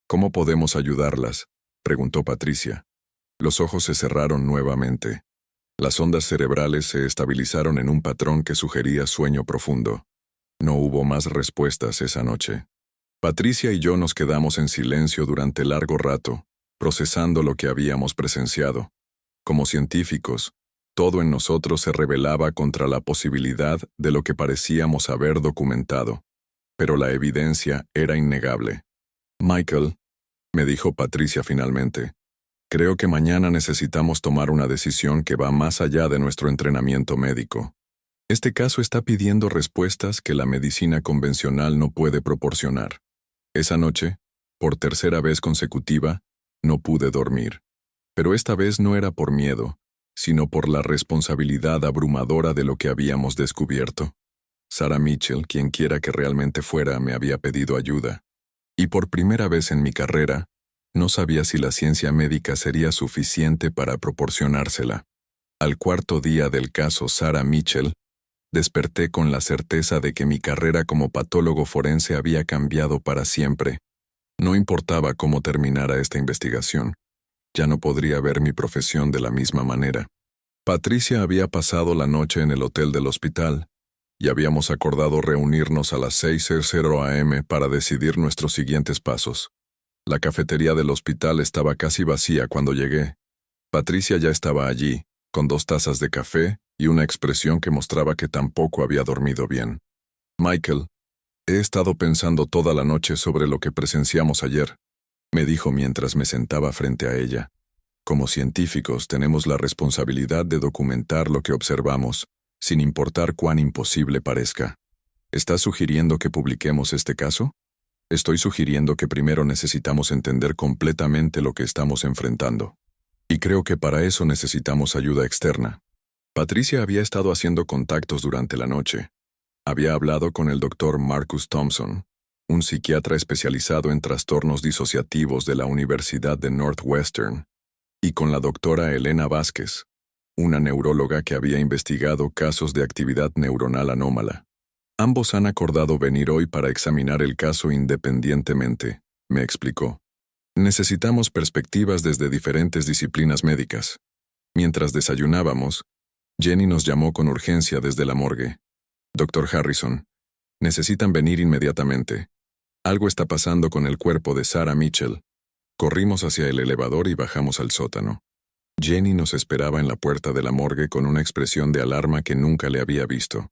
¿Cómo podemos ayudarlas?, preguntó Patricia. Los ojos se cerraron nuevamente. Las ondas cerebrales se estabilizaron en un patrón que sugería sueño profundo. No hubo más respuestas esa noche. Patricia y yo nos quedamos en silencio durante largo rato, procesando lo que habíamos presenciado. Como científicos, todo en nosotros se rebelaba contra la posibilidad de lo que parecíamos haber documentado. Pero la evidencia era innegable. Michael, me dijo Patricia finalmente, creo que mañana necesitamos tomar una decisión que va más allá de nuestro entrenamiento médico. Este caso está pidiendo respuestas que la medicina convencional no puede proporcionar. Esa noche, por tercera vez consecutiva, no pude dormir. Pero esta vez no era por miedo, sino por la responsabilidad abrumadora de lo que habíamos descubierto. Sara Mitchell, quien quiera que realmente fuera, me había pedido ayuda. Y por primera vez en mi carrera, no sabía si la ciencia médica sería suficiente para proporcionársela. Al cuarto día del caso Sara Mitchell, desperté con la certeza de que mi carrera como patólogo forense había cambiado para siempre. No importaba cómo terminara esta investigación. Ya no podría ver mi profesión de la misma manera. Patricia había pasado la noche en el hotel del hospital, y habíamos acordado reunirnos a las 6:00 a.m. para decidir nuestros siguientes pasos. La cafetería del hospital estaba casi vacía cuando llegué. Patricia ya estaba allí, con 2 tazas de café y una expresión que mostraba que tampoco había dormido bien. Michael, he estado pensando toda la noche sobre lo que presenciamos ayer, me dijo mientras me sentaba frente a ella. Como científicos tenemos la responsabilidad de documentar lo que observamos, sin importar cuán imposible parezca. ¿Estás sugiriendo que publiquemos este caso? Estoy sugiriendo que primero necesitamos entender completamente lo que estamos enfrentando. Y creo que para eso necesitamos ayuda externa. Patricia había estado haciendo contactos durante la noche. Había hablado con el Dr. Marcus Thompson, un psiquiatra especializado en trastornos disociativos de la Universidad de Northwestern, y con la doctora Elena Vázquez, una neuróloga que había investigado casos de actividad neuronal anómala. Ambos han acordado venir hoy para examinar el caso independientemente, me explicó. Necesitamos perspectivas desde diferentes disciplinas médicas. Mientras desayunábamos, Jenny nos llamó con urgencia desde la morgue. Dr. Harrison, necesitan venir inmediatamente. Algo está pasando con el cuerpo de Sara Mitchell. Corrimos hacia el elevador y bajamos al sótano. Jenny nos esperaba en la puerta de la morgue con una expresión de alarma que nunca le había visto.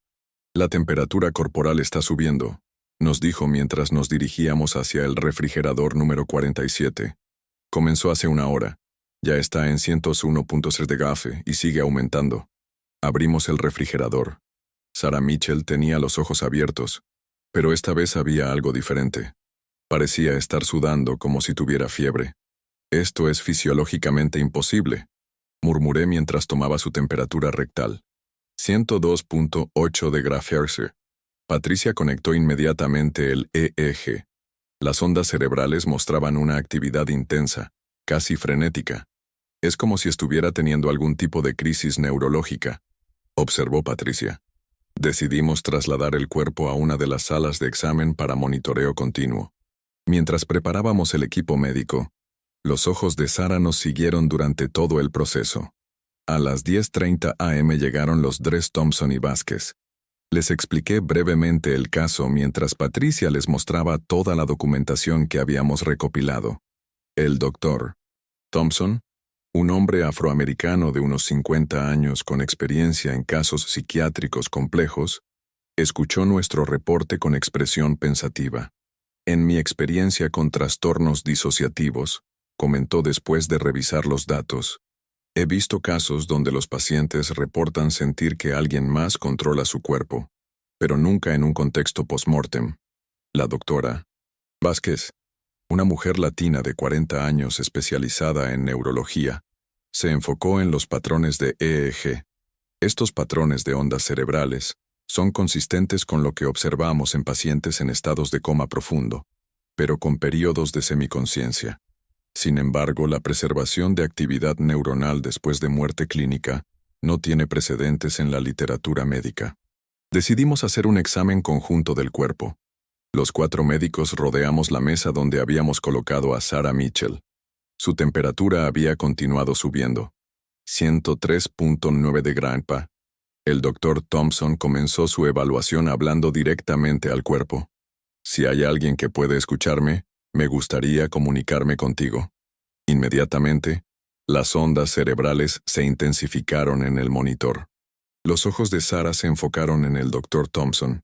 La temperatura corporal está subiendo, nos dijo mientras nos dirigíamos hacia el refrigerador número 47. Comenzó hace 1 hora. Ya está en 101.3 de GAFE y sigue aumentando. Abrimos el refrigerador. Sara Mitchell tenía los ojos abiertos, pero esta vez había algo diferente. Parecía estar sudando como si tuviera fiebre. Esto es fisiológicamente imposible, murmuré mientras tomaba su temperatura rectal. 102.8 de GAFE. Patricia conectó inmediatamente el EEG. Las ondas cerebrales mostraban una actividad intensa, casi frenética. Es como si estuviera teniendo algún tipo de crisis neurológica, observó Patricia. Decidimos trasladar el cuerpo a una de las salas de examen para monitoreo continuo. Mientras preparábamos el equipo médico, los ojos de Sara nos siguieron durante todo el proceso. A las 10:30 am llegaron los Dres Thompson y Vázquez. Les expliqué brevemente el caso mientras Patricia les mostraba toda la documentación que habíamos recopilado. El doctor Thompson, un hombre afroamericano de unos 50 años con experiencia en casos psiquiátricos complejos, escuchó nuestro reporte con expresión pensativa. En mi experiencia con trastornos disociativos, comentó después de revisar los datos, he visto casos donde los pacientes reportan sentir que alguien más controla su cuerpo, pero nunca en un contexto post-mortem. La doctora Vázquez, una mujer latina de 40 años especializada en neurología, se enfocó en los patrones de EEG. Estos patrones de ondas cerebrales son consistentes con lo que observamos en pacientes en estados de coma profundo, pero con períodos de semiconciencia. Sin embargo, la preservación de actividad neuronal después de muerte clínica no tiene precedentes en la literatura médica. Decidimos hacer un examen conjunto del cuerpo. Los 4 médicos rodeamos la mesa donde habíamos colocado a Sarah Mitchell. Su temperatura había continuado subiendo. 103.9 de Grampa. El doctor Thompson comenzó su evaluación hablando directamente al cuerpo. Si hay alguien que puede escucharme, me gustaría comunicarme contigo. Inmediatamente, las ondas cerebrales se intensificaron en el monitor. Los ojos de Sarah se enfocaron en el doctor Thompson.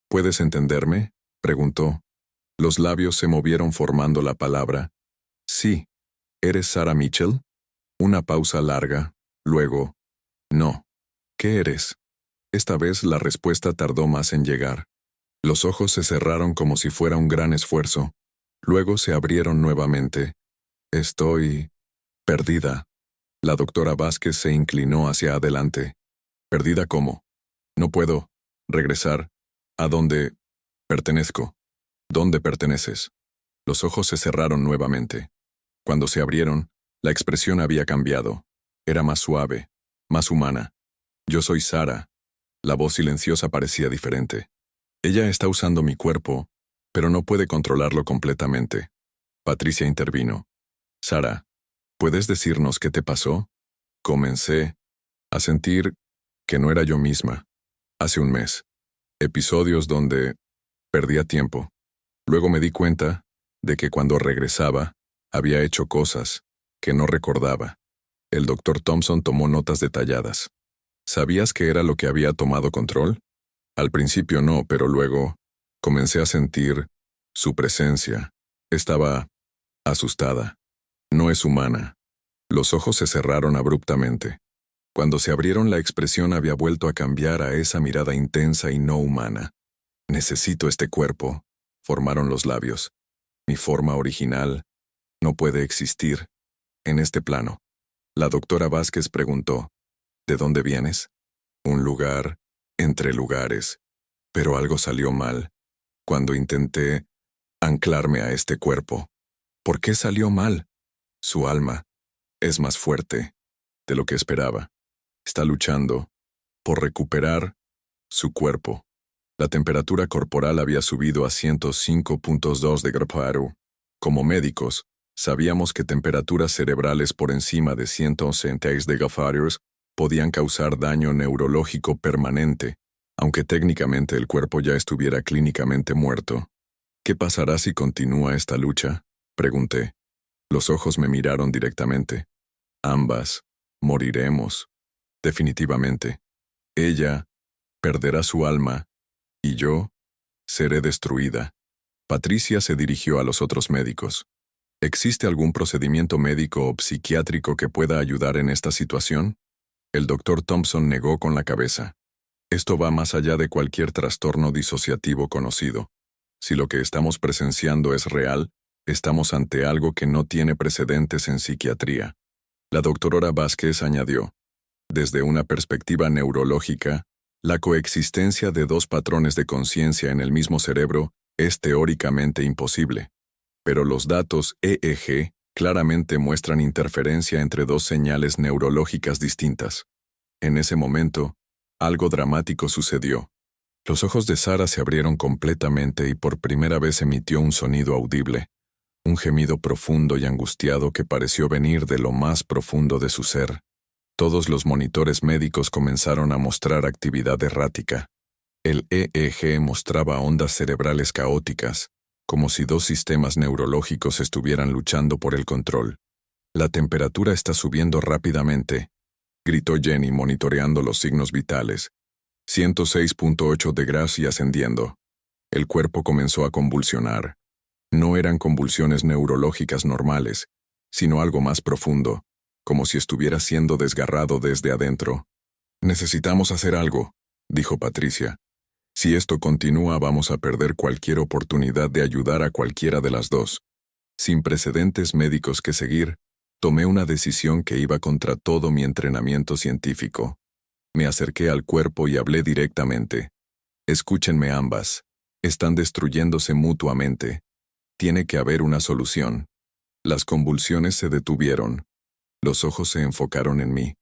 ¿Puedes entenderme?, preguntó. Los labios se movieron formando la palabra. Sí. ¿Eres Sarah Mitchell? Una pausa larga, luego. No. ¿Qué eres? Esta vez la respuesta tardó más en llegar. Los ojos se cerraron como si fuera un gran esfuerzo. Luego se abrieron nuevamente. Estoy perdida. La doctora Vázquez se inclinó hacia adelante. ¿Perdida cómo? No puedo regresar. ¿A dónde pertenezco? ¿Dónde perteneces? Los ojos se cerraron nuevamente. Cuando se abrieron, la expresión había cambiado. Era más suave, más humana. Yo soy Sarah. La voz silenciosa parecía diferente. Ella está usando mi cuerpo, pero no puede controlarlo completamente. Patricia intervino. Sarah, ¿puedes decirnos qué te pasó? Comencé a sentir que no era yo misma. Hace un mes. Episodios donde perdía tiempo. Luego me di cuenta de que cuando regresaba, había hecho cosas que no recordaba. El doctor Thompson tomó notas detalladas. ¿Sabías qué era lo que había tomado control? Al principio no, pero luego comencé a sentir su presencia. Estaba asustada. No es humana. Los ojos se cerraron abruptamente. Cuando se abrieron, la expresión había vuelto a cambiar a esa mirada intensa y no humana. Necesito este cuerpo, formaron los labios. Mi forma original no puede existir en este plano. La doctora Vázquez preguntó, ¿de dónde vienes? Un lugar entre lugares. Pero algo salió mal cuando intenté anclarme a este cuerpo. ¿Por qué salió mal? Su alma es más fuerte de lo que esperaba. Está luchando por recuperar su cuerpo. La temperatura corporal había subido a 105.2 de Graparo. Como médicos, sabíamos que temperaturas cerebrales por encima de 106 de Graparo podían causar daño neurológico permanente, aunque técnicamente el cuerpo ya estuviera clínicamente muerto. ¿Qué pasará si continúa esta lucha?, pregunté. Los ojos me miraron directamente. Ambas moriremos. Definitivamente. Ella perderá su alma y yo seré destruida. Patricia se dirigió a los otros médicos. ¿Existe algún procedimiento médico o psiquiátrico que pueda ayudar en esta situación? El doctor Thompson negó con la cabeza. Esto va más allá de cualquier trastorno disociativo conocido. Si lo que estamos presenciando es real, estamos ante algo que no tiene precedentes en psiquiatría. La doctora Vázquez añadió, desde una perspectiva neurológica, la coexistencia de 2 patrones de conciencia en el mismo cerebro es teóricamente imposible. Pero los datos EEG claramente muestran interferencia entre 2 señales neurológicas distintas. En ese momento, algo dramático sucedió. Los ojos de Sara se abrieron completamente y por primera vez emitió un sonido audible, un gemido profundo y angustiado que pareció venir de lo más profundo de su ser. Todos los monitores médicos comenzaron a mostrar actividad errática. El EEG mostraba ondas cerebrales caóticas, como si dos sistemas neurológicos estuvieran luchando por el control. La temperatura está subiendo rápidamente, gritó Jenny monitoreando los signos vitales. 106.8 de Gras y ascendiendo. El cuerpo comenzó a convulsionar. No eran convulsiones neurológicas normales, sino algo más profundo, como si estuviera siendo desgarrado desde adentro. Necesitamos hacer algo, dijo Patricia. Si esto continúa, vamos a perder cualquier oportunidad de ayudar a cualquiera de las dos. Sin precedentes médicos que seguir, tomé una decisión que iba contra todo mi entrenamiento científico. Me acerqué al cuerpo y hablé directamente. Escúchenme ambas. Están destruyéndose mutuamente. Tiene que haber una solución. Las convulsiones se detuvieron. Los ojos se enfocaron en mí.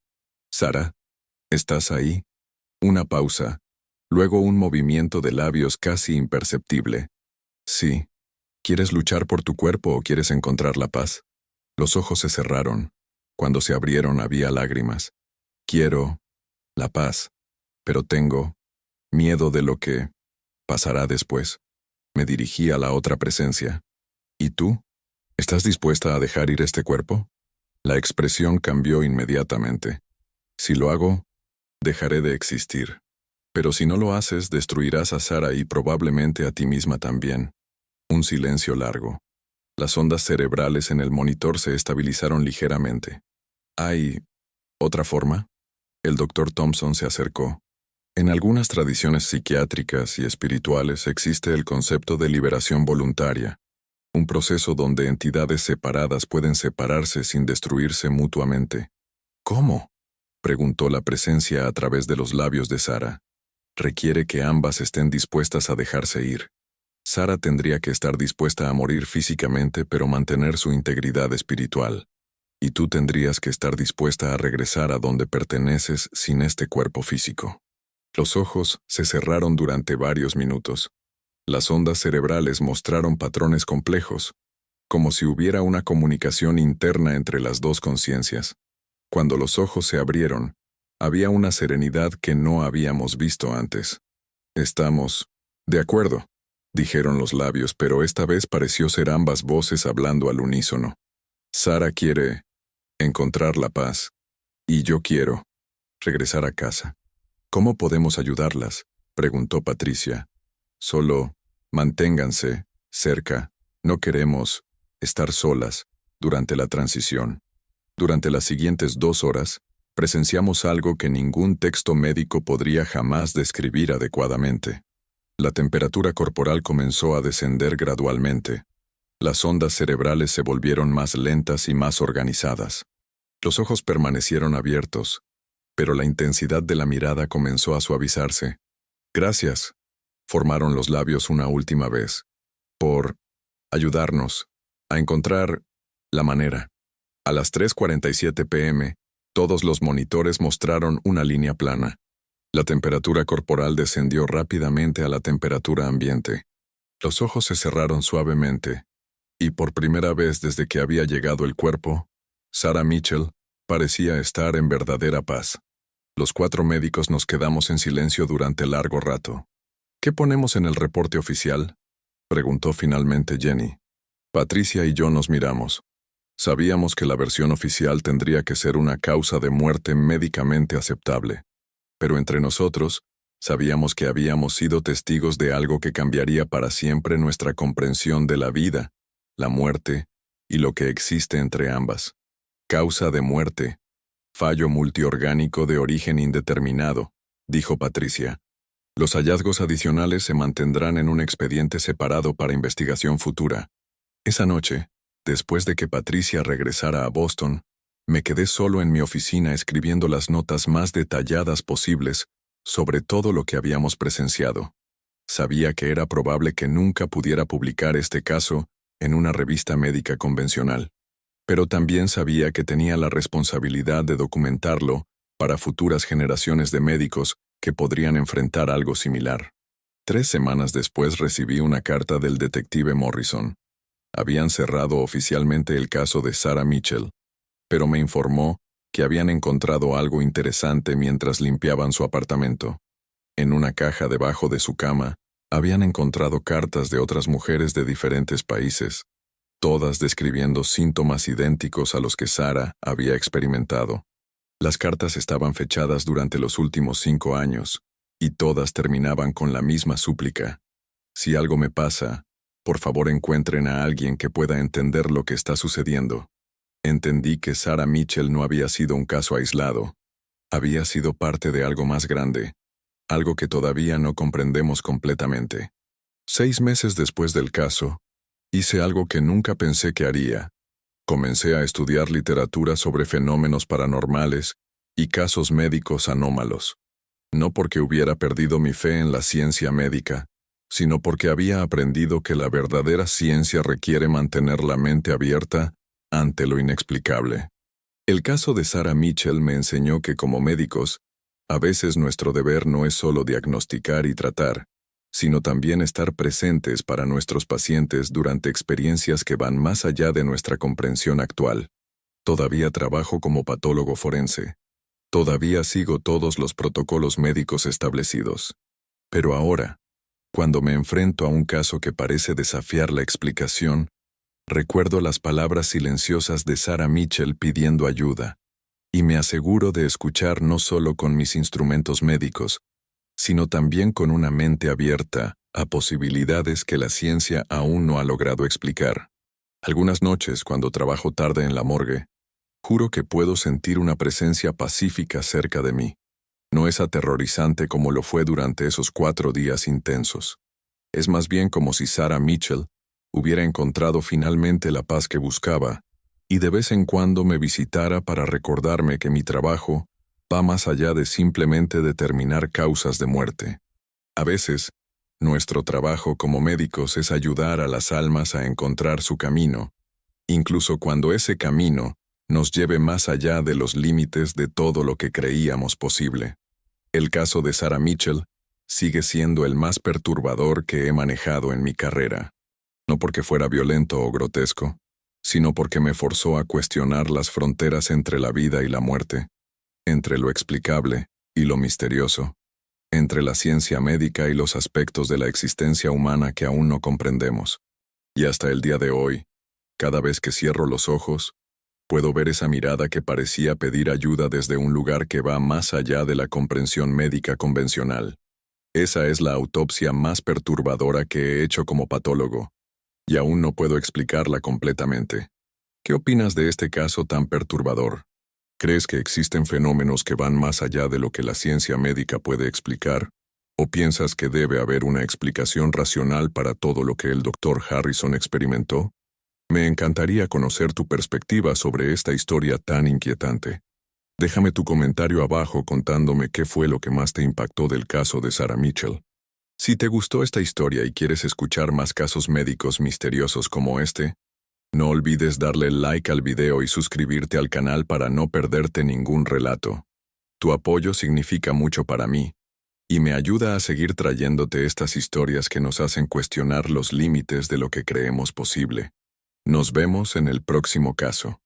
Sara, ¿estás ahí? Una pausa. Luego un movimiento de labios casi imperceptible. Sí. ¿Quieres luchar por tu cuerpo o quieres encontrar la paz? Los ojos se cerraron. Cuando se abrieron había lágrimas. Quiero la paz, pero tengo miedo de lo que pasará después. Me dirigí a la otra presencia. ¿Y tú? ¿Estás dispuesta a dejar ir este cuerpo? La expresión cambió inmediatamente. Si lo hago, dejaré de existir. Pero si no lo haces, destruirás a Sara y probablemente a ti misma también. Un silencio largo. Las ondas cerebrales en el monitor se estabilizaron ligeramente. ¿Hay otra forma? El doctor Thompson se acercó. En algunas tradiciones psiquiátricas y espirituales existe el concepto de liberación voluntaria, un proceso donde entidades separadas pueden separarse sin destruirse mutuamente. ¿Cómo?, preguntó la presencia a través de los labios de Sara. Requiere que ambas estén dispuestas a dejarse ir. Sara tendría que estar dispuesta a morir físicamente pero mantener su integridad espiritual. Y tú tendrías que estar dispuesta a regresar a donde perteneces sin este cuerpo físico. Los ojos se cerraron durante varios minutos. Las ondas cerebrales mostraron patrones complejos, como si hubiera una comunicación interna entre las dos conciencias. Cuando los ojos se abrieron, había una serenidad que no habíamos visto antes. Estamos de acuerdo, dijeron los labios, pero esta vez pareció ser ambas voces hablando al unísono. Sara quiere encontrar la paz, y yo quiero regresar a casa. ¿Cómo podemos ayudarlas?, preguntó Patricia. Solo manténganse cerca. No queremos estar solas durante la transición. Durante las siguientes 2 horas, presenciamos algo que ningún texto médico podría jamás describir adecuadamente. La temperatura corporal comenzó a descender gradualmente. Las ondas cerebrales se volvieron más lentas y más organizadas. Los ojos permanecieron abiertos, pero la intensidad de la mirada comenzó a suavizarse. Gracias, formaron los labios una última vez, por ayudarnos a encontrar la manera. A las 3:47 p.m., todos los monitores mostraron una línea plana. La temperatura corporal descendió rápidamente a la temperatura ambiente. Los ojos se cerraron suavemente, y por primera vez desde que había llegado el cuerpo, Sara Mitchell parecía estar en verdadera paz. Los 4 médicos nos quedamos en silencio durante largo rato. ¿Qué ponemos en el reporte oficial?, preguntó finalmente Jenny. Patricia y yo nos miramos. Sabíamos que la versión oficial tendría que ser una causa de muerte médicamente aceptable. Pero entre nosotros, sabíamos que habíamos sido testigos de algo que cambiaría para siempre nuestra comprensión de la vida, la muerte y lo que existe entre ambas. Causa de muerte. Fallo multiorgánico de origen indeterminado, dijo Patricia. Los hallazgos adicionales se mantendrán en un expediente separado para investigación futura. Esa noche, después de que Patricia regresara a Boston, me quedé solo en mi oficina escribiendo las notas más detalladas posibles sobre todo lo que habíamos presenciado. Sabía que era probable que nunca pudiera publicar este caso en una revista médica convencional, pero también sabía que tenía la responsabilidad de documentarlo para futuras generaciones de médicos que podrían enfrentar algo similar. 3 semanas después recibí una carta del detective Morrison. Habían cerrado oficialmente el caso de Sarah Mitchell, pero me informó que habían encontrado algo interesante mientras limpiaban su apartamento. En una caja debajo de su cama, habían encontrado cartas de otras mujeres de diferentes países, todas describiendo síntomas idénticos a los que Sarah había experimentado. Las cartas estaban fechadas durante los últimos 5 años, y todas terminaban con la misma súplica. Si algo me pasa, por favor encuentren a alguien que pueda entender lo que está sucediendo. Entendí que Sarah Mitchell no había sido un caso aislado. Había sido parte de algo más grande, algo que todavía no comprendemos completamente. 6 meses después del caso, hice algo que nunca pensé que haría. Comencé a estudiar literatura sobre fenómenos paranormales y casos médicos anómalos. No porque hubiera perdido mi fe en la ciencia médica, sino porque había aprendido que la verdadera ciencia requiere mantener la mente abierta ante lo inexplicable. El caso de Sarah Mitchell me enseñó que como médicos, a veces nuestro deber no es solo diagnosticar y tratar, sino también estar presentes para nuestros pacientes durante experiencias que van más allá de nuestra comprensión actual. Todavía trabajo como patólogo forense. Todavía sigo todos los protocolos médicos establecidos. Pero ahora, cuando me enfrento a un caso que parece desafiar la explicación, recuerdo las palabras silenciosas de Sarah Mitchell pidiendo ayuda, y me aseguro de escuchar no solo con mis instrumentos médicos, sino también con una mente abierta a posibilidades que la ciencia aún no ha logrado explicar. Algunas noches, cuando trabajo tarde en la morgue, juro que puedo sentir una presencia pacífica cerca de mí. No es aterrorizante como lo fue durante esos 4 días intensos. Es más bien como si Sarah Mitchell hubiera encontrado finalmente la paz que buscaba, y de vez en cuando me visitara para recordarme que mi trabajo va más allá de simplemente determinar causas de muerte. A veces, nuestro trabajo como médicos es ayudar a las almas a encontrar su camino, incluso cuando ese camino nos lleve más allá de los límites de todo lo que creíamos posible. El caso de Sarah Mitchell sigue siendo el más perturbador que he manejado en mi carrera. No porque fuera violento o grotesco, sino porque me forzó a cuestionar las fronteras entre la vida y la muerte, entre lo explicable y lo misterioso, entre la ciencia médica y los aspectos de la existencia humana que aún no comprendemos. Y hasta el día de hoy, cada vez que cierro los ojos, puedo ver esa mirada que parecía pedir ayuda desde un lugar que va más allá de la comprensión médica convencional. Esa es la autopsia más perturbadora que he hecho como patólogo, y aún no puedo explicarla completamente. ¿Qué opinas de este caso tan perturbador? ¿Crees que existen fenómenos que van más allá de lo que la ciencia médica puede explicar? ¿O piensas que debe haber una explicación racional para todo lo que el Dr. Harrison experimentó? Me encantaría conocer tu perspectiva sobre esta historia tan inquietante. Déjame tu comentario abajo contándome qué fue lo que más te impactó del caso de Sarah Mitchell. Si te gustó esta historia y quieres escuchar más casos médicos misteriosos como este, no olvides darle like al video y suscribirte al canal para no perderte ningún relato. Tu apoyo significa mucho para mí, y me ayuda a seguir trayéndote estas historias que nos hacen cuestionar los límites de lo que creemos posible. Nos vemos en el próximo caso.